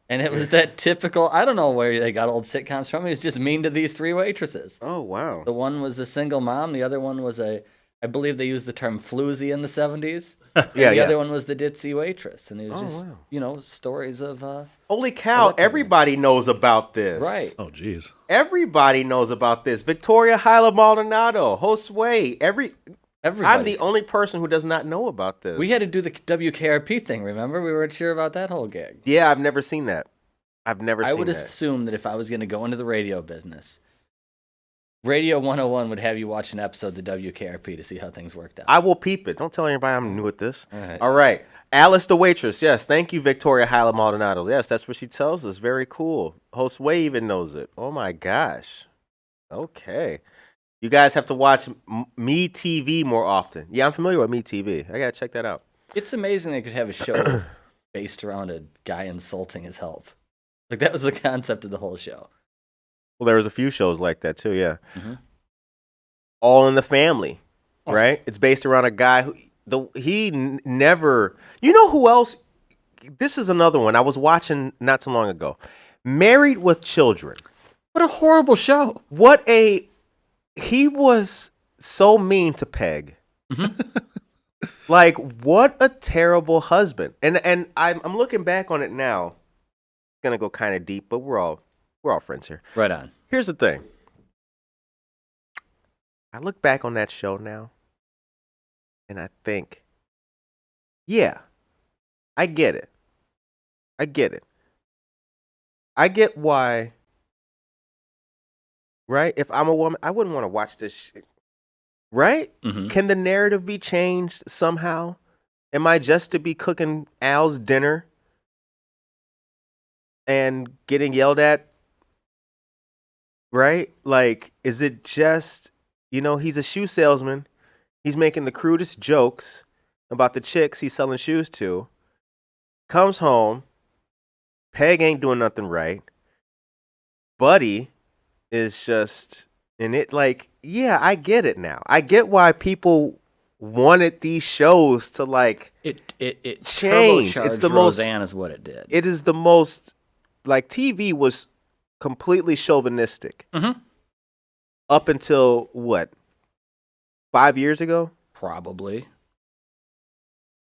[SPEAKER 3] And it was that typical, I don't know where they got old sitcoms from. He was just mean to these 3 waitresses.
[SPEAKER 2] Oh, wow.
[SPEAKER 3] The one was a single mom. The other one was I believe they used the term floozy in the 70s.
[SPEAKER 2] Yeah,
[SPEAKER 3] the other one was the ditzy waitress. And it was stories of...
[SPEAKER 2] Holy cow, everybody knows about this.
[SPEAKER 3] Right.
[SPEAKER 4] Oh, jeez.
[SPEAKER 2] Everybody knows about this. Victoria Hyla Maldonado, Josue,
[SPEAKER 3] Everybody.
[SPEAKER 2] I'm the only person who does not know about this.
[SPEAKER 3] We had to do the WKRP thing, remember? We weren't sure about that whole gig.
[SPEAKER 2] Yeah, I've never seen that. I would
[SPEAKER 3] assume that if I was going to go into the radio business, Radio 101 would have you watching episodes of WKRP to see how things worked out.
[SPEAKER 2] I will peep it. Don't tell anybody I'm new at this.
[SPEAKER 3] All
[SPEAKER 2] right. Alice the waitress. Yes, thank you, Victoria Hyla Maldonado. Yes, that's what she tells us. Very cool. Josue even knows it. Oh, my gosh. Okay. You guys have to watch Me TV more often. Yeah, I'm familiar with Me TV. I got to check that out.
[SPEAKER 3] It's amazing they could have a show based around a guy insulting his help. Like, that was the concept of the whole show.
[SPEAKER 2] Well, there was a few shows like that, too, yeah.
[SPEAKER 3] Mm-hmm.
[SPEAKER 2] All in the Family, right? It's based around a guy who, never... You know who else? This is another one I was watching not too long ago. Married with Children.
[SPEAKER 3] What a horrible show.
[SPEAKER 2] He was so mean to Peg.
[SPEAKER 3] Mm-hmm.
[SPEAKER 2] Like, what a terrible husband. And I'm looking back on it now. It's gonna go kind of deep, but we're all friends here.
[SPEAKER 3] Right on.
[SPEAKER 2] Here's the thing. I look back on that show now, and I think, yeah, I get it. I get why. Right? If I'm a woman, I wouldn't want to watch this shit. Right?
[SPEAKER 3] Mm-hmm.
[SPEAKER 2] Can the narrative be changed somehow? Am I just to be cooking Al's dinner and getting yelled at? Right? Like, is it just, he's a shoe salesman. He's making the crudest jokes about the chicks he's selling shoes to. Comes home. Peg ain't doing nothing right. Buddy is just in it. Like, yeah, I get it now. I get why people wanted these shows to
[SPEAKER 3] it
[SPEAKER 2] change.
[SPEAKER 3] It's
[SPEAKER 2] the
[SPEAKER 3] Roseanne is what it did.
[SPEAKER 2] It is the most TV was completely chauvinistic up until what, 5 years ago?
[SPEAKER 3] Probably.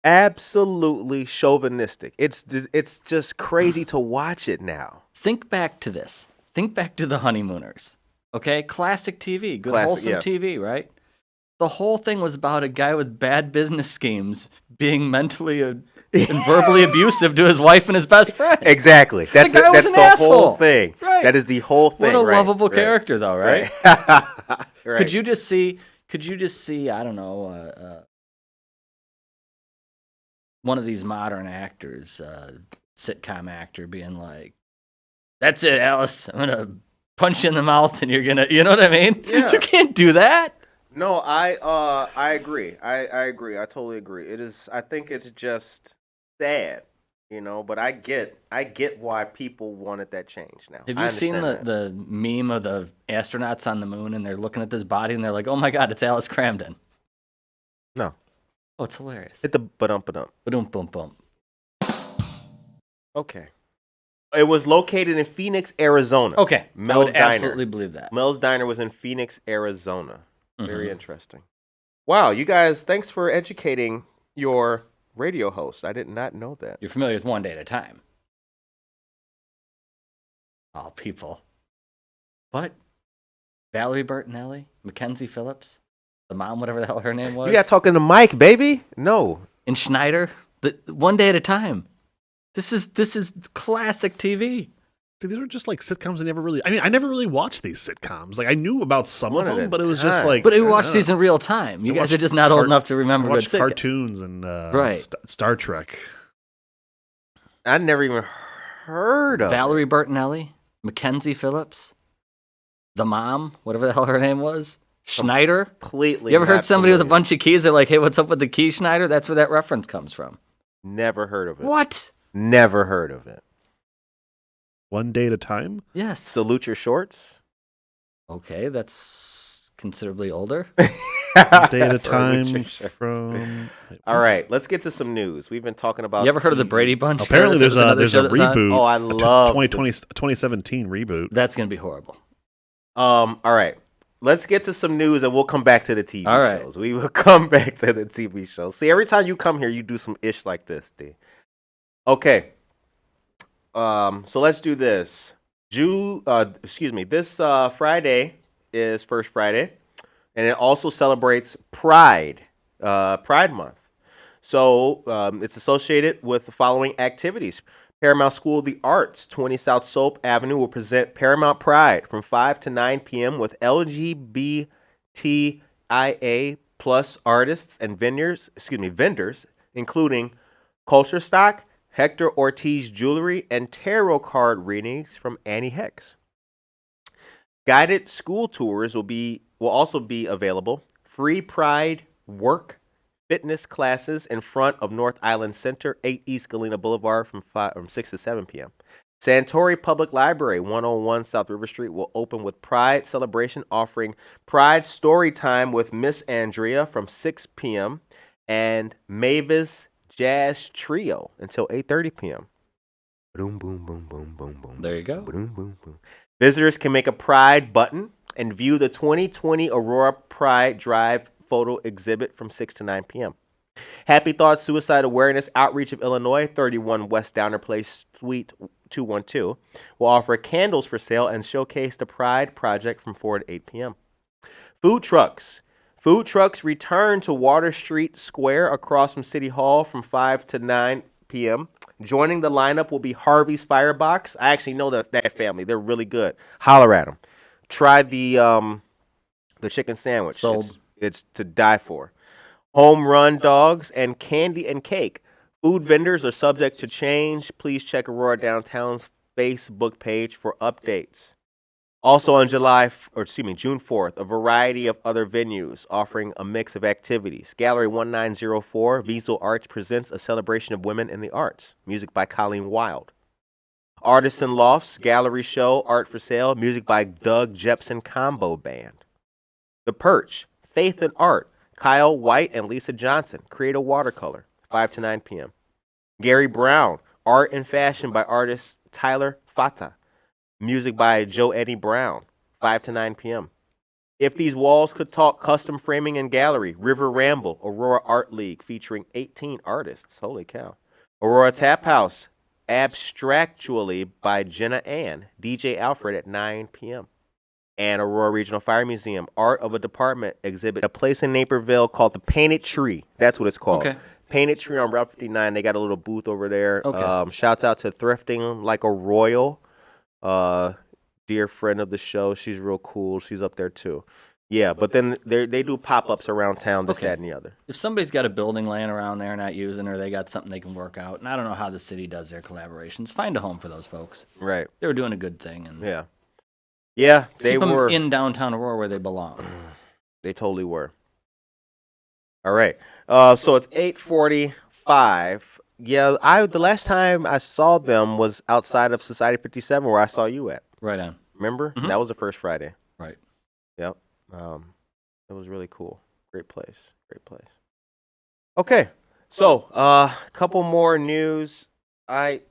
[SPEAKER 2] Absolutely chauvinistic. It's just crazy to watch it now.
[SPEAKER 3] Think back to this. Think back to The Honeymooners. Okay? Classic TV. Good, wholesome TV, right? The whole thing was about a guy with bad business schemes being mentally and verbally abusive to his wife and his best friend.
[SPEAKER 2] Exactly. That's the whole thing.
[SPEAKER 3] Right.
[SPEAKER 2] That is the whole thing.
[SPEAKER 3] What a lovable character, though, right?
[SPEAKER 2] Right.
[SPEAKER 3] Could you just see, I don't know, one of these modern actors, sitcom actor, being like, "That's it, Alice. I'm gonna punch you in the mouth, and you're gonna," you know what I mean?
[SPEAKER 2] Yeah.
[SPEAKER 3] You can't do that.
[SPEAKER 2] No, I agree. I agree. I totally agree. It is. I think it's just sad, But I get why people wanted that change now.
[SPEAKER 3] Have you seen the meme of the astronauts on the moon, and they're looking at this body, and they're like, "Oh my God, it's Alice Cramden."
[SPEAKER 2] No.
[SPEAKER 3] Oh, it's hilarious.
[SPEAKER 2] Hit the ba-dum-ba-dum.
[SPEAKER 3] Ba-dum-bum-bum.
[SPEAKER 2] Okay. It was located in Phoenix, Arizona.
[SPEAKER 3] Okay.
[SPEAKER 2] Mel's
[SPEAKER 3] I would
[SPEAKER 2] Diner.
[SPEAKER 3] absolutely believe that.
[SPEAKER 2] Mel's Diner was in Phoenix, Arizona. Very interesting. Wow, you guys, thanks for educating your radio host. I did not know that.
[SPEAKER 3] You're familiar with One Day at a Time. Oh, people. What? Valerie Bertinelli? Mackenzie Phillips? The mom, whatever the hell her name was?
[SPEAKER 2] You got talking to Mike, baby. No.
[SPEAKER 3] And Schneider? One Day at a Time. This is classic TV.
[SPEAKER 4] See, these are just like sitcoms I never really watched these sitcoms. Like, I knew about some of them, but it was just like...
[SPEAKER 3] But we watched these in real time. You guys are just not old enough to remember.
[SPEAKER 4] I watched cartoons and Star Trek.
[SPEAKER 2] I never even heard of
[SPEAKER 3] Valerie Bertinelli, Mackenzie Phillips, the mom, whatever the hell her name was, Schneider?
[SPEAKER 2] Completely.
[SPEAKER 3] You ever heard
[SPEAKER 2] not
[SPEAKER 3] somebody with a
[SPEAKER 2] familiar.
[SPEAKER 3] bunch of keys? They're like, hey, what's up with the key, Schneider? That's where that reference comes from.
[SPEAKER 2] Never heard of it.
[SPEAKER 3] What?
[SPEAKER 2] Never heard of it.
[SPEAKER 4] One day at a time?
[SPEAKER 3] Yes.
[SPEAKER 2] Salute your shorts.
[SPEAKER 3] Okay, that's considerably older.
[SPEAKER 4] One day at a
[SPEAKER 2] Salute
[SPEAKER 4] time
[SPEAKER 2] your shorts.
[SPEAKER 4] from...
[SPEAKER 2] All right, let's get to some news. We've been talking about.
[SPEAKER 3] You ever heard of the
[SPEAKER 2] TV.
[SPEAKER 3] Brady Bunch?
[SPEAKER 4] Apparently
[SPEAKER 3] Curtis?
[SPEAKER 4] there's a
[SPEAKER 3] Another show that's on?
[SPEAKER 4] reboot.
[SPEAKER 2] Oh, I love
[SPEAKER 4] 2017 reboot.
[SPEAKER 3] That's going to be horrible.
[SPEAKER 2] All right. Let's get to some news and we'll come back to the TV
[SPEAKER 3] All right.
[SPEAKER 2] shows. We will come back to the TV shows. See, every time you come here, you do some ish like this, D. Okay. So let's do this. This Friday is First Friday, and it also celebrates Pride Month. So it's associated with the following activities. Paramount School of the Arts, 20 South Soap Avenue, will present Paramount Pride from 5 to 9 p.m. with LGBTIA plus artists and vendors, including Culture Stock, Hector Ortiz Jewelry, and tarot card readings from Annie Hex. Guided school tours will also be available. Free Pride work fitness classes in front of North Island Center, 8 East Galena Boulevard from 6 to 7 p.m. Santori Public Library, 101 South River Street, will open with Pride celebration, offering Pride story time with Miss Andrea from 6 p.m. and Mavis Jazz Trio until 8:30 p.m. Boom, boom, boom, boom, boom, boom.
[SPEAKER 3] There you go.
[SPEAKER 2] Boom, boom, boom. Visitors can make a Pride button and view the 2020 Aurora Pride Drive photo exhibit from 6 to 9 p.m. Happy Thoughts Suicide Awareness Outreach of Illinois, 31 West Downer Place, Suite 212, will offer candles for sale and showcase the Pride Project from 4 to 8 p.m. Food trucks. Food trucks return to Water Street Square across from City Hall from 5 to 9 p.m. Joining the lineup will be Harvey's Firebox. I actually know that family. They're really good. Holler at them. Try the chicken sandwich.
[SPEAKER 3] Sold.
[SPEAKER 2] It's to die for. Home Run Dogs and Candy and Cake. Food vendors are subject to change. Please check Aurora Downtown's Facebook page for updates. Also on June 4th, a variety of other venues offering a mix of activities. Gallery 1904, Wiesel Arts presents a celebration of women in the arts. Music by Colleen Wilde. Artisan Lofts, Gallery Show, Art for Sale, music by Doug Jepson Combo Band. The Perch, Faith and Art, Kyle White and Lisa Johnson, create a watercolor, 5 to 9 p.m. Gary Brown, Art and Fashion by artist Tyler Fata. Music by Joe Eddie Brown, 5 to 9 p.m. If These Walls Could Talk, Custom Framing and Gallery, River Ramble, Aurora Art League, featuring 18 artists. Holy cow. Aurora Tap House, Abstractually by Jenna Ann, DJ Alfred at 9 p.m. And Aurora Regional Fire Museum, Art of a Department exhibit, a place in Naperville called the Painted Tree. That's what it's called.
[SPEAKER 3] Okay.
[SPEAKER 2] Painted Tree on Route 59. They got a little booth over there.
[SPEAKER 3] Okay.
[SPEAKER 2] Shouts out to Thrifting Like a Royal. Dear friend of the show. She's real cool. She's up there too. Yeah, but then they do pop-ups around town, this, that, and the other.
[SPEAKER 3] If somebody's got a building laying around there not using, or they got something they can work out, and I don't know how the city does their collaborations, find a home for those folks.
[SPEAKER 2] Right.
[SPEAKER 3] They were doing a good thing. And
[SPEAKER 2] Yeah, they
[SPEAKER 3] keep them
[SPEAKER 2] were.
[SPEAKER 3] in downtown Aurora where they belong.
[SPEAKER 2] They totally were. All right. So it's 8:45. Yeah, the last time I saw them was outside of Society 57 where I saw you at.
[SPEAKER 3] Right on.
[SPEAKER 2] Remember?
[SPEAKER 3] Mhm.
[SPEAKER 2] That was the first Friday.
[SPEAKER 3] Right.
[SPEAKER 2] Yep. It was really cool. Great place. Great place. Okay. So, couple more news items.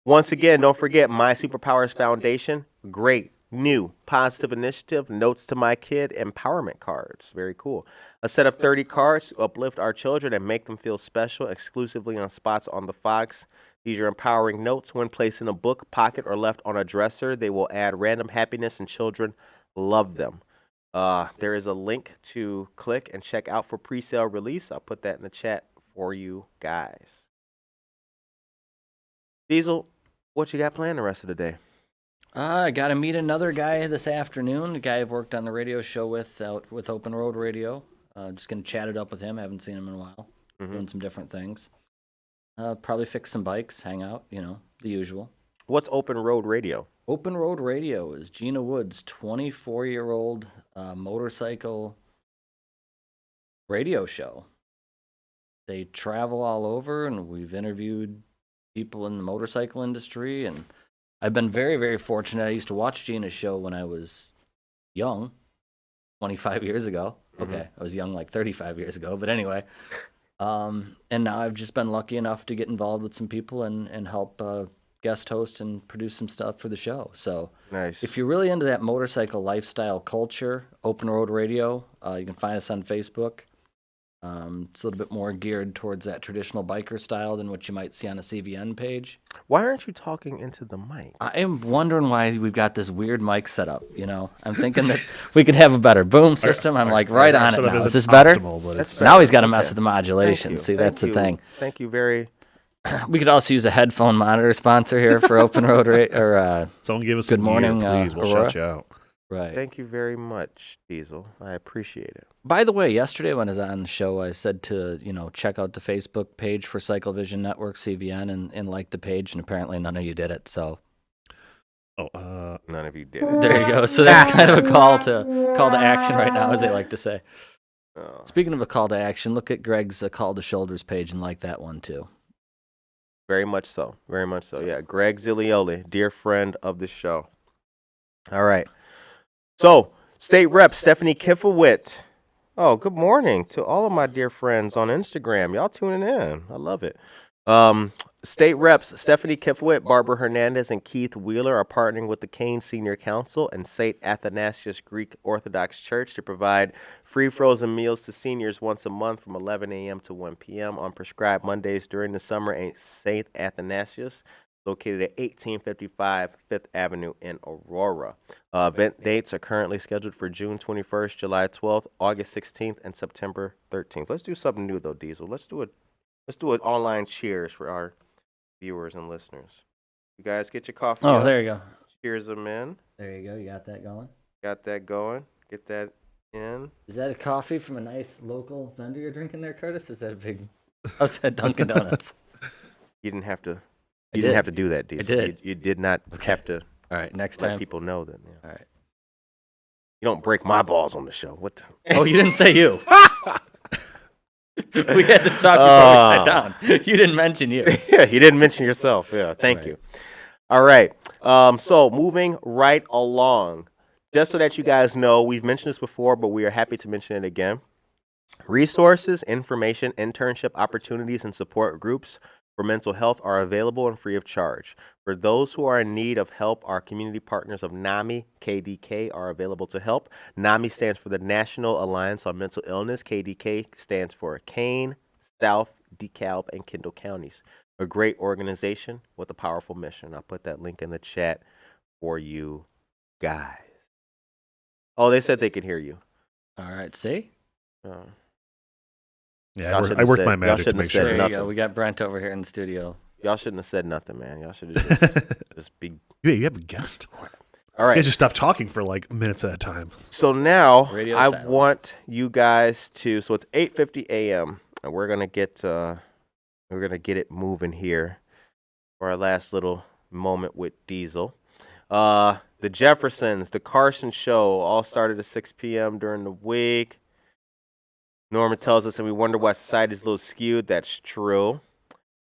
[SPEAKER 2] Once again, don't forget My Superpowers Foundation. Great, new, positive initiative. Notes to My Kid empowerment cards. Very cool. A set of 30 cards to uplift our children and make them feel special exclusively on Spots on the Fox. These are empowering notes. When placed in a book, pocket, or left on a dresser, they will add random happiness and children love them. There is a link to click and check out for pre-sale release. I'll put that in the chat for you guys. Diesel, what you got planned the rest of the day?
[SPEAKER 3] I got to meet another guy this afternoon, a guy I've worked on the radio show with out with Open Road Radio. Just going to chat it up with him. I haven't seen him in a while. Doing some different things. Probably fix some bikes, hang out, the usual.
[SPEAKER 2] What's Open Road Radio?
[SPEAKER 3] Open Road Radio is Gina Wood's 24-year-old motorcycle radio show. They travel all over, and we've interviewed people in the motorcycle industry, and I've been very, very fortunate. I used to watch Gina's show when I was young, 25 years ago. Okay, I was young like 35 years ago, but anyway. And now I've just been lucky enough to get involved with some people and help guest host and produce some stuff for the show. So
[SPEAKER 2] nice.
[SPEAKER 3] If you're really into that motorcycle lifestyle culture, Open Road Radio, you can find us on Facebook. It's a little bit more geared towards that traditional biker style than what you might see on a CVN page.
[SPEAKER 2] Why aren't you talking into the mic?
[SPEAKER 3] I am wondering why we've got this weird mic setup, I'm thinking that we could have a better boom system. I'm like right on it now. Is this better? Now he's got to mess with the modulation. See, that's the thing.
[SPEAKER 2] Thank you very...
[SPEAKER 3] We could also use a headphone monitor sponsor here for Open Road
[SPEAKER 4] someone give us
[SPEAKER 3] Good morning,
[SPEAKER 4] please. We'll
[SPEAKER 3] Aurora.
[SPEAKER 4] shout you out.
[SPEAKER 3] Right.
[SPEAKER 2] Thank you very much, Diesel. I appreciate it.
[SPEAKER 3] By the way, yesterday when I was on the show, I said to, check out the Facebook page for Cycle Vision Network, CVN, and like the page, and apparently none of you did it, so.
[SPEAKER 2] None of you did it.
[SPEAKER 3] There you go. So that's kind of a call to action right now, as they like to say.
[SPEAKER 2] Oh.
[SPEAKER 3] Speaking of a call to action, look at Greg's Call to Shoulders page and like that one, too.
[SPEAKER 2] Very much so. Very much so. Yeah, Greg Zilioli, dear friend of the show. All right. So, State Rep Stephanie Kifowit. Oh, good morning to all of my dear friends on Instagram. Y'all tuning in. I love it. State Reps Stephanie Kifowit, Barbara Hernandez, and Keith Wheeler are partnering with the Kane Senior Council and St. Athanasios Greek Orthodox Church to provide free frozen meals to seniors once a month from 11 a.m. to 1 p.m. on prescribed Mondays during the summer at St. Athanasios, located at 1855 5th Avenue in Aurora. Event dates are currently scheduled for June 21st, July 12th, August 16th, and September 13th. Let's do something new, though, Diesel. Let's do an online cheers for our viewers and listeners. You guys get your coffee.
[SPEAKER 3] Oh, there you go.
[SPEAKER 2] Cheers them in.
[SPEAKER 3] There you go. You got that going?
[SPEAKER 2] Got that going. Get that in.
[SPEAKER 3] Is that a coffee from a nice local vendor you're drinking there, Curtis? Is that a big... How's that Dunkin' Donuts?
[SPEAKER 2] You didn't have to... You didn't have to do that, Diesel.
[SPEAKER 3] I did.
[SPEAKER 2] You did not have to.
[SPEAKER 3] All right, next
[SPEAKER 2] let
[SPEAKER 3] time.
[SPEAKER 2] people know that. Yeah.
[SPEAKER 3] All right.
[SPEAKER 2] You don't break my balls on the show. What?
[SPEAKER 3] Oh, you didn't say you. We had this talk before we sat down. You didn't mention you.
[SPEAKER 2] Yeah, you didn't mention yourself. Yeah, thank you. All right. So moving right along, just so that you guys know, we've mentioned this before, but we are happy to mention it again. Resources, information, internship opportunities, and support groups for mental health are available and free of charge. For those who are in need of help, our community partners of NAMI, KDK, are available to help. NAMI stands for the National Alliance on Mental Illness. KDK stands for Kane, South, DeKalb, and Kendall counties. A great organization with a powerful mission. I'll put that link in the chat for you guys. Oh, they said they could hear you.
[SPEAKER 3] All right, see?
[SPEAKER 4] Yeah, I worked my magic to make sure.
[SPEAKER 3] There you go. We got Brent over here in the studio.
[SPEAKER 2] Y'all shouldn't have said nothing, man. Y'all should have just be...
[SPEAKER 4] Yeah, you have a guest.
[SPEAKER 2] All right.
[SPEAKER 4] You guys just stop talking for like minutes at a time.
[SPEAKER 2] So now
[SPEAKER 3] Radio
[SPEAKER 2] I
[SPEAKER 3] silence.
[SPEAKER 2] want you guys to... So it's 8:50 a.m. and we're gonna get it moving here for our last little moment with Diesel. The Jeffersons, the Carson Show, all started at 6 p.m. during the week. Norma tells us, and we wonder why society's a little skewed. That's true.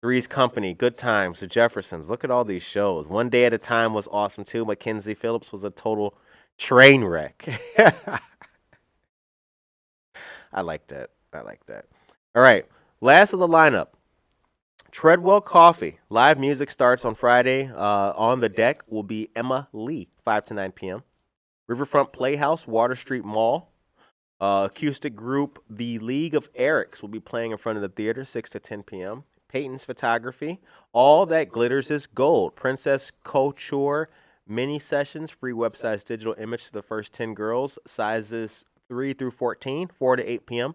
[SPEAKER 2] Three's Company, Good Times, The Jeffersons. Look at all these shows. One Day at a Time was awesome, too. Mackenzie Phillips was a total train wreck. I like that. All right. Last of the lineup. Treadwell Coffee. Live music starts on Friday. On the deck will be Emma Lee, 5 to 9 p.m. Riverfront Playhouse, Water Street Mall. Acoustic group The League of Erics will be playing in front of the theater, 6 to 10 p.m. Peyton's Photography, All That Glitters is Gold. Princess Couture mini sessions, free websites, digital image to the first 10 girls, sizes 3 through 14, 4 to 8 p.m.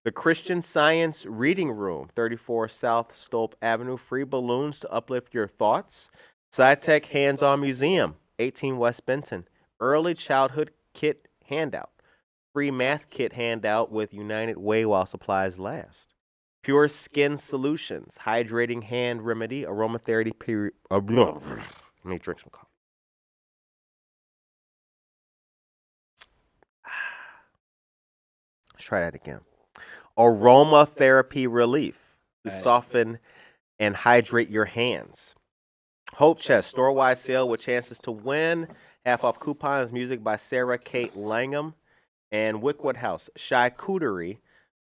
[SPEAKER 2] The Christian Science Reading Room, 34 South Stolp Avenue, free balloons to uplift your thoughts. SciTech Hands-On Museum, 18 West Benton, early childhood kit handout. Free math kit handout with United Way while supplies last. Pure Skin Solutions, hydrating hand remedy, aromatherapy. Let me drink some coffee. try that again. Aromatherapy relief to soften and hydrate your hands. Hope Chest, store-wide sale with chances to win. Half-off coupons, music by Sarah Kate Langham. And Wickwood House, charcuterie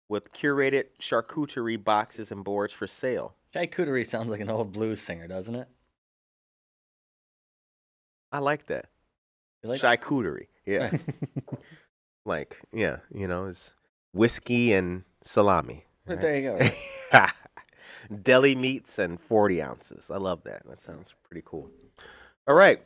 [SPEAKER 2] with curated charcuterie boxes and boards for sale.
[SPEAKER 3] Charcuterie sounds like an old blues singer, doesn't it?
[SPEAKER 2] I like that.
[SPEAKER 3] You like
[SPEAKER 2] charcuterie, yeah. Like, yeah, it's whiskey and salami.
[SPEAKER 3] Right? There you go.
[SPEAKER 2] Deli meats and 40 ounces. I love that. That sounds pretty cool. All right.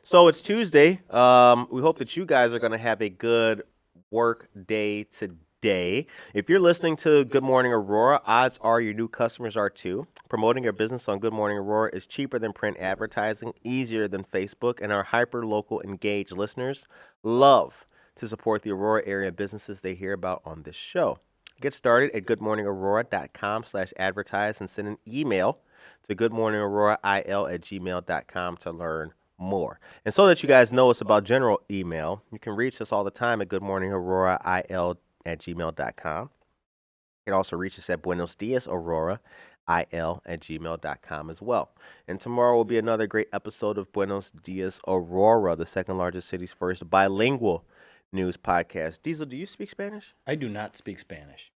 [SPEAKER 2] So it's Tuesday. We hope that you guys are going to have a good work day today. If you're listening to Good Morning Aurora, odds are your new customers are too. Promoting your business on Good Morning Aurora is cheaper than print advertising, easier than Facebook, and our hyper-local engaged listeners love to support the Aurora area businesses they hear about on this show. Get started at goodmorningaurora.com/advertise and send an email to goodmorningaurora.il@gmail.com to learn more. And so that you guys know us about general email, you can reach us all the time at goodmorningaurora.il@gmail.com. You can also reach us at Buenos Dias Aurora, il@gmail.com as well. And tomorrow will be another great episode of Buenos Dias Aurora, the second largest city's first bilingual news podcast. Diesel, do you speak Spanish?
[SPEAKER 3] I do not speak Spanish.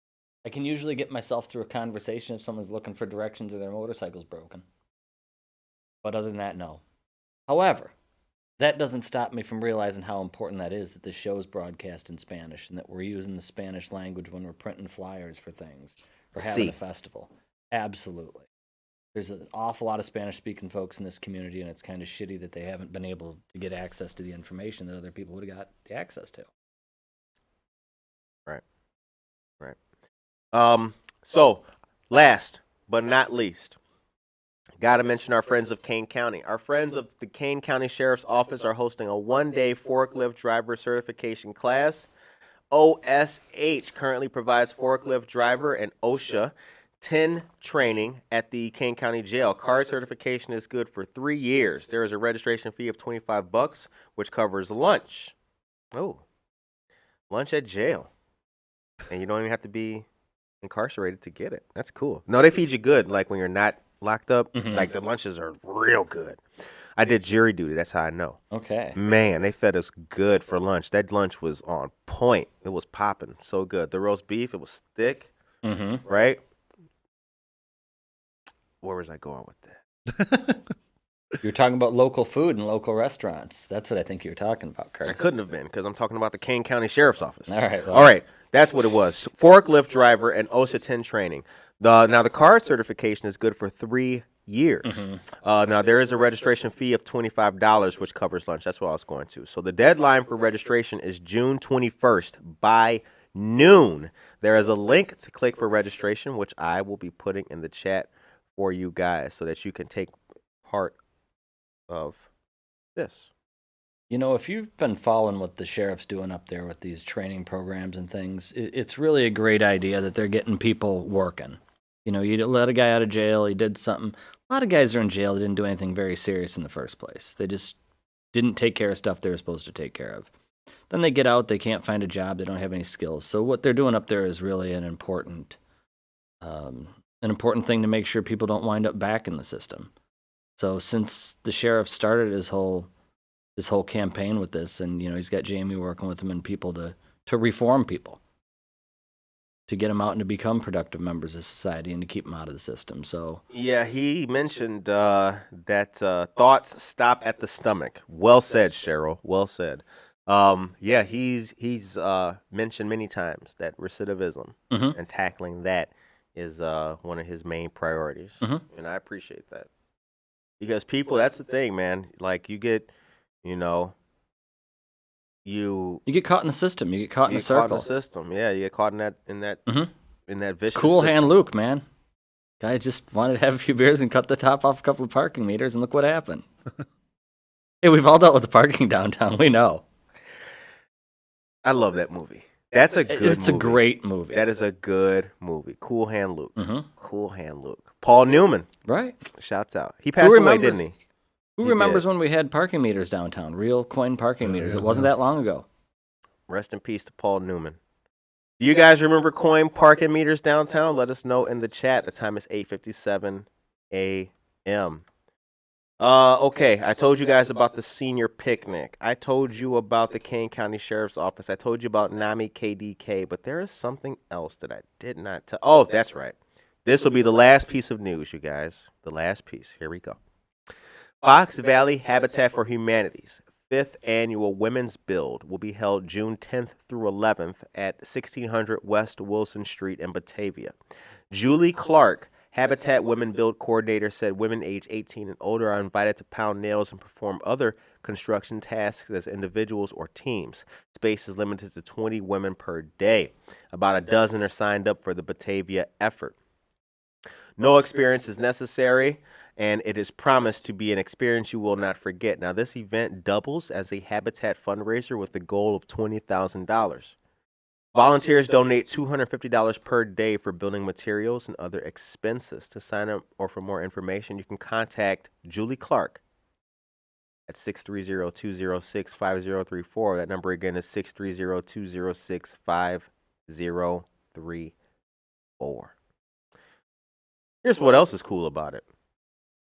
[SPEAKER 3] I can usually get myself through a conversation if someone's looking for directions or their motorcycle's broken. But other than that, no. However, that doesn't stop me from realizing how important that is, that this show is broadcast in Spanish and that we're using the Spanish language when we're printing flyers for things or having a festival. Absolutely. There's an awful lot of Spanish-speaking folks in this community, and it's kind of shitty that they haven't been able to get access to the information that other people would have got the access to.
[SPEAKER 2] Right. So, last but not least, got to mention our friends of Kane County. Our friends of the Kane County Sheriff's Office are hosting a one-day forklift driver certification class. OSH currently provides forklift driver and OSHA 10 training at the Kane County Jail. Card certification is good for 3 years. There is a registration fee of $25, which covers lunch. Oh, lunch at jail. And you don't even have to be incarcerated to get it. That's cool. No, they feed you good, like when you're not locked up. Like the lunches are real good. I did jury duty. That's how I know.
[SPEAKER 3] Okay.
[SPEAKER 2] Man, they fed us good for lunch. That lunch was on point. It was popping. So good. The roast beef, it was thick. Right? Where was I going with that?
[SPEAKER 3] You're talking about local food and local restaurants. That's what I think you're talking about, Kurt.
[SPEAKER 2] I couldn't have been because I'm talking about the Kane County Sheriff's Office.
[SPEAKER 3] All right.
[SPEAKER 2] All right. That's what it was. Forklift driver and OSHA 10 training. Now, the card certification is good for 3 years. Now, there is a registration fee of $25, which covers lunch. That's what I was going to. So the deadline for registration is June 21st by noon. There is a link to click for registration, which I will be putting in the chat for you guys so that you can take part of this.
[SPEAKER 3] You know, if you've been following what the sheriff's doing up there with these training programs and things, it's really a great idea that they're getting people working. You know, you let a guy out of jail, he did something. A lot of guys are in jail that didn't do anything very serious in the first place. They just didn't take care of stuff they were supposed to take care of. Then they get out, they can't find a job, they don't have any skills. So what they're doing up there is really an important thing to make sure people don't wind up back in the system. So since the sheriff started his whole campaign with this, and you know he's got Jamie working with him and people to reform people, to get them out and to become productive members of society and to keep them out of the system. So
[SPEAKER 2] yeah, he mentioned that thoughts stop at the stomach. Well said, Cheryl. Well said. Yeah, he's mentioned many times that recidivism and tackling that is one of his main priorities, and I appreciate that. Because people, that's the thing, man. Like you get, you get
[SPEAKER 3] caught in the system. You get caught in the circle.
[SPEAKER 2] Caught in the system. Yeah, you get caught in that vicious.
[SPEAKER 3] Cool
[SPEAKER 2] system.
[SPEAKER 3] Hand Luke, man. Guy just wanted to have a few beers and cut the top off a couple of parking meters, and look what happened. Hey, we've all dealt with the parking downtown. We know.
[SPEAKER 2] I love that movie. That's a good movie.
[SPEAKER 3] It's a great movie.
[SPEAKER 2] That is a good movie. Cool Hand Luke. Cool Hand Luke. Paul Newman.
[SPEAKER 3] Right.
[SPEAKER 2] Shouts out. He passed away, didn't he?
[SPEAKER 3] Who remembers when we had parking meters downtown? Real coin parking meters. It wasn't that long ago.
[SPEAKER 2] Rest in peace to Paul Newman. Do you guys remember coin parking meters downtown? Let us know in the chat. The time is 8:57 a.m. Okay, I told you guys about the senior picnic. I told you about the Kane County Sheriff's Office. I told you about NAMI KDK, but there is something else that I did not tell. Oh, that's right. This will be the last piece of news, you guys. The last piece. Here we go. Fox Valley Habitat for Humanity's 5th annual Women's Build will be held June 10th through 11th at 1600 West Wilson Street in Batavia. Julie Clark, Habitat Women Build Coordinator, said women age 18 and older are invited to pound nails and perform other construction tasks as individuals or teams. Space is limited to 20 women per day. About a dozen are signed up for the Batavia effort. No experience is necessary, and it is promised to be an experience you will not forget. Now, this event doubles as a Habitat fundraiser with the goal of $20,000. Volunteers donate $250 per day for building materials and other expenses. To sign up or for more information, you can contact Julie Clark at 630-206-5034. That number again is 630-206-5034. Here's what else is cool about it.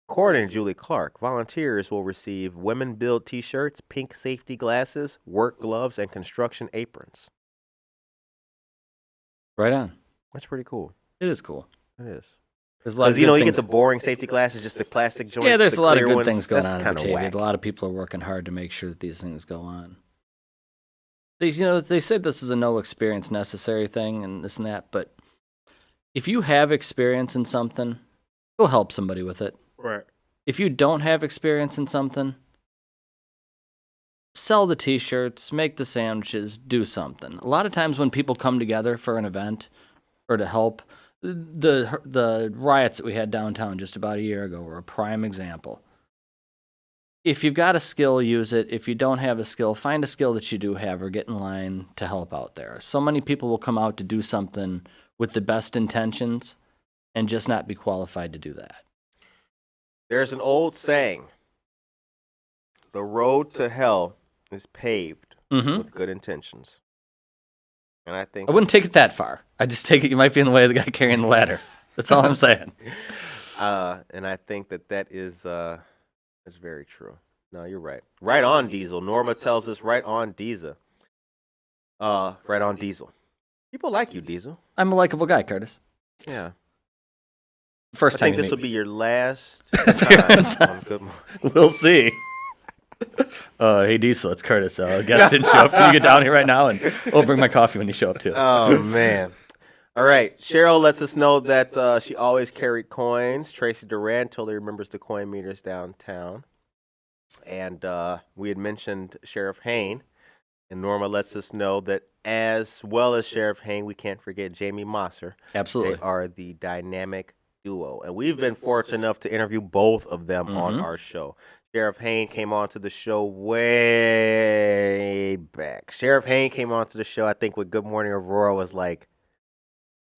[SPEAKER 2] According to Julie Clark, volunteers will receive Women Build t-shirts, pink safety glasses, work gloves, and construction aprons.
[SPEAKER 3] Right on.
[SPEAKER 2] That's pretty cool.
[SPEAKER 3] It is cool.
[SPEAKER 2] It is.
[SPEAKER 3] There's a lot of
[SPEAKER 2] you
[SPEAKER 3] things.
[SPEAKER 2] get the boring safety glasses, just the plastic joints.
[SPEAKER 3] Yeah, there's
[SPEAKER 2] the
[SPEAKER 3] a lot of
[SPEAKER 2] clear
[SPEAKER 3] good
[SPEAKER 2] ones.
[SPEAKER 3] things going
[SPEAKER 2] That's
[SPEAKER 3] on in
[SPEAKER 2] kinda
[SPEAKER 3] Batavia.
[SPEAKER 2] whack.
[SPEAKER 3] A lot of people are working hard to make sure that these things go on. They said this is a no experience necessary thing and this and that, but if you have experience in something, go help somebody with it.
[SPEAKER 2] Right.
[SPEAKER 3] If you don't have experience in something, sell the t-shirts, make the sandwiches, do something. A lot of times when people come together for an event or to help, the riots that we had downtown just about a year ago were a prime example. If you've got a skill, use it. If you don't have a skill, find a skill that you do have or get in line to help out there. So many people will come out to do something with the best intentions and just not be qualified to do that.
[SPEAKER 2] There's an old saying, the road to hell is paved with good intentions. And I think
[SPEAKER 3] I wouldn't take it that far. I just take it you might be in the way of the guy carrying the ladder. That's all I'm saying.
[SPEAKER 2] And I think that is very true. No, you're right. Right on, Diesel. Norma tells us right on, Diesel. Right on, Diesel. People like you, Diesel.
[SPEAKER 3] I'm a likable guy, Curtis.
[SPEAKER 2] Yeah.
[SPEAKER 3] First time
[SPEAKER 2] I think this will be your last
[SPEAKER 3] appearance.
[SPEAKER 2] time on Good Morning.
[SPEAKER 3] We'll see. Hey, Diesel, it's Curtis. Guest didn't show up. Can you get down here right now? And we'll bring my coffee when you show up, too.
[SPEAKER 2] Oh, man. All right. Cheryl lets us know that she always carried coins. Tracy Duran totally remembers the coin meters downtown. And we had mentioned Sheriff Hain. And Norma lets us know that as well as Sheriff Hain, we can't forget Jamie Mosser.
[SPEAKER 3] Absolutely.
[SPEAKER 2] They are the dynamic duo. And we've been fortunate enough to interview both of them on our show. Sheriff Hain came on to the show way back. Sheriff Hain came on to the show, I think, with Good Morning Aurora was like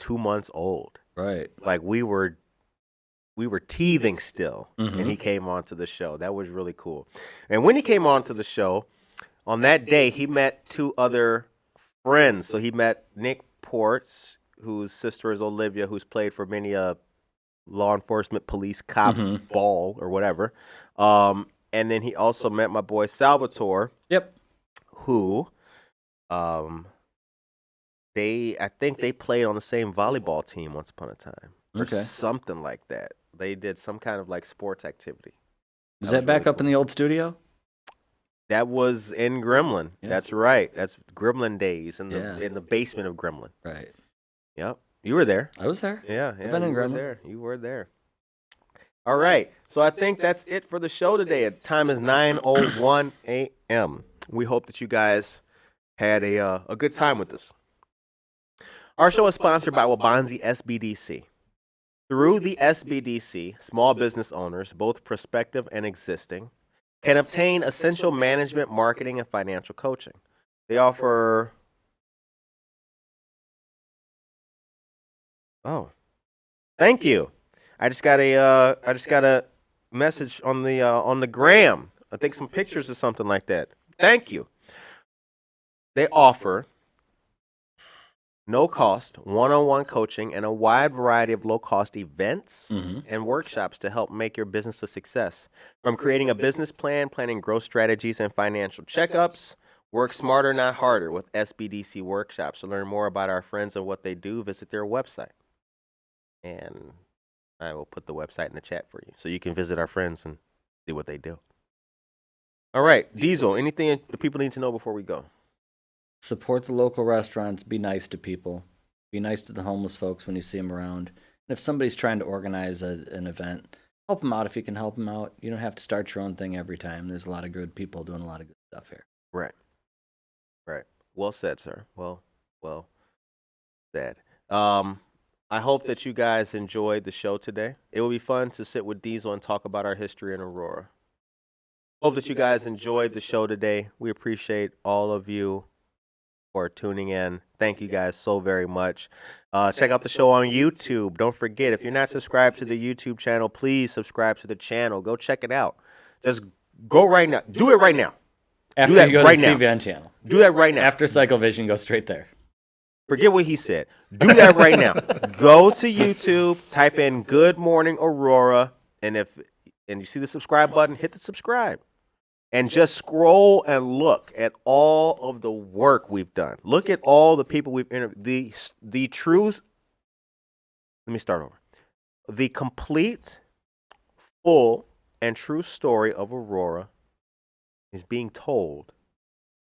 [SPEAKER 2] 2 months old.
[SPEAKER 3] Right.
[SPEAKER 2] Like we were teething still, and he came on to the show. That was really cool. And when he came on to the show, on that day, he met 2 other friends. So he met Nick Ports, whose sister is Olivia, who's played for many law enforcement, police, cop, ball, or whatever. And then he also met my boy Salvatore.
[SPEAKER 3] Yep.
[SPEAKER 2] Who, I think they played on the same volleyball team once upon a time. Or something like that. They did some kind of like sports activity.
[SPEAKER 3] Is that back up in the old studio?
[SPEAKER 2] That was in Gremlin.
[SPEAKER 3] Yeah.
[SPEAKER 2] That's right. That's Gremlin days in the basement of Gremlin.
[SPEAKER 3] Right.
[SPEAKER 2] Yep. You were there.
[SPEAKER 3] I was there.
[SPEAKER 2] Yeah.
[SPEAKER 3] I've been in Gremlin.
[SPEAKER 2] You were there. All right. So I think that's it for the show today. The time is 9:01 a.m. We hope that you guys had a good time with us. Our show is sponsored by Wabanzi SBDC. Through the SBDC, small business owners, both prospective and existing, can obtain essential management, marketing, and financial coaching. They offer... Oh, thank you. I just got a message on the gram. I think some pictures or something like that. Thank you. They offer no cost, one-on-one coaching, and a wide variety of low-cost events and workshops to help make your business a success. From creating a business plan, planning growth strategies, and financial checkups, work smarter, not harder with SBDC workshops. To learn more about our friends and what they do, visit their website. And I will put the website in the chat for you so you can visit our friends and see what they do. All right, Diesel, anything the people need to know before we go?
[SPEAKER 3] Support the local restaurants. Be nice to people. Be nice to the homeless folks when you see them around. And if somebody's trying to organize an event, help them out if you can help them out. You don't have to start your own thing every time. There's a lot of good people doing a lot of good stuff here.
[SPEAKER 2] Right. Well said, sir. Well said. I hope that you guys enjoyed the show today. It will be fun to sit with Diesel and talk about our history in Aurora. Hope that you guys enjoyed the show today. We appreciate all of you for tuning in. Thank you guys so very much. Check out the show on YouTube. Don't forget, if you're not subscribed to the YouTube channel, please subscribe to the channel. Go check it out. Just go right now. Do it right now.
[SPEAKER 3] After
[SPEAKER 2] do that
[SPEAKER 3] you go
[SPEAKER 2] right
[SPEAKER 3] to the
[SPEAKER 2] now.
[SPEAKER 3] CVN channel.
[SPEAKER 2] Do that right now.
[SPEAKER 3] After Cycle Vision, go straight there.
[SPEAKER 2] Forget what he said. Do that right now. Go to YouTube, type in Good Morning Aurora, and you see the subscribe button, hit the subscribe. And just scroll and look at all of the work we've done. Look at all the people we've interviewed. The truth. Let me start over. The complete, full, and true story of Aurora is being told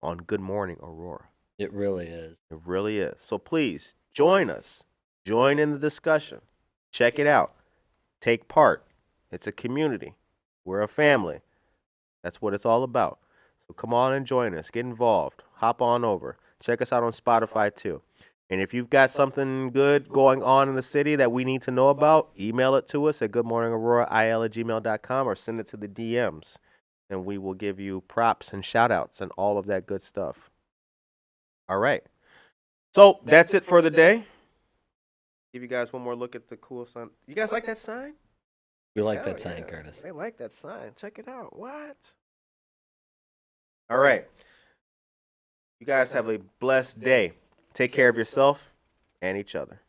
[SPEAKER 2] on Good Morning Aurora.
[SPEAKER 3] It really is.
[SPEAKER 2] It really is. So please join us. Join in the discussion. Check it out. Take part. It's a community. We're a family. That's what it's all about. So come on and join us. Get involved. Hop on over. Check us out on Spotify too. And if you've got something good going on in the city that we need to know about, email it to us at goodmorningaurora@gmail.com or send it to the DMs. And we will give you props and shout outs and all of that good stuff. All right. So that's it for the day. Give you guys one more look at the cool sign. You guys like that sign?
[SPEAKER 3] We like that sign, Curtis.
[SPEAKER 2] They like that sign. Check it out. What? All right. You guys have a blessed day. Take care of yourself and each other.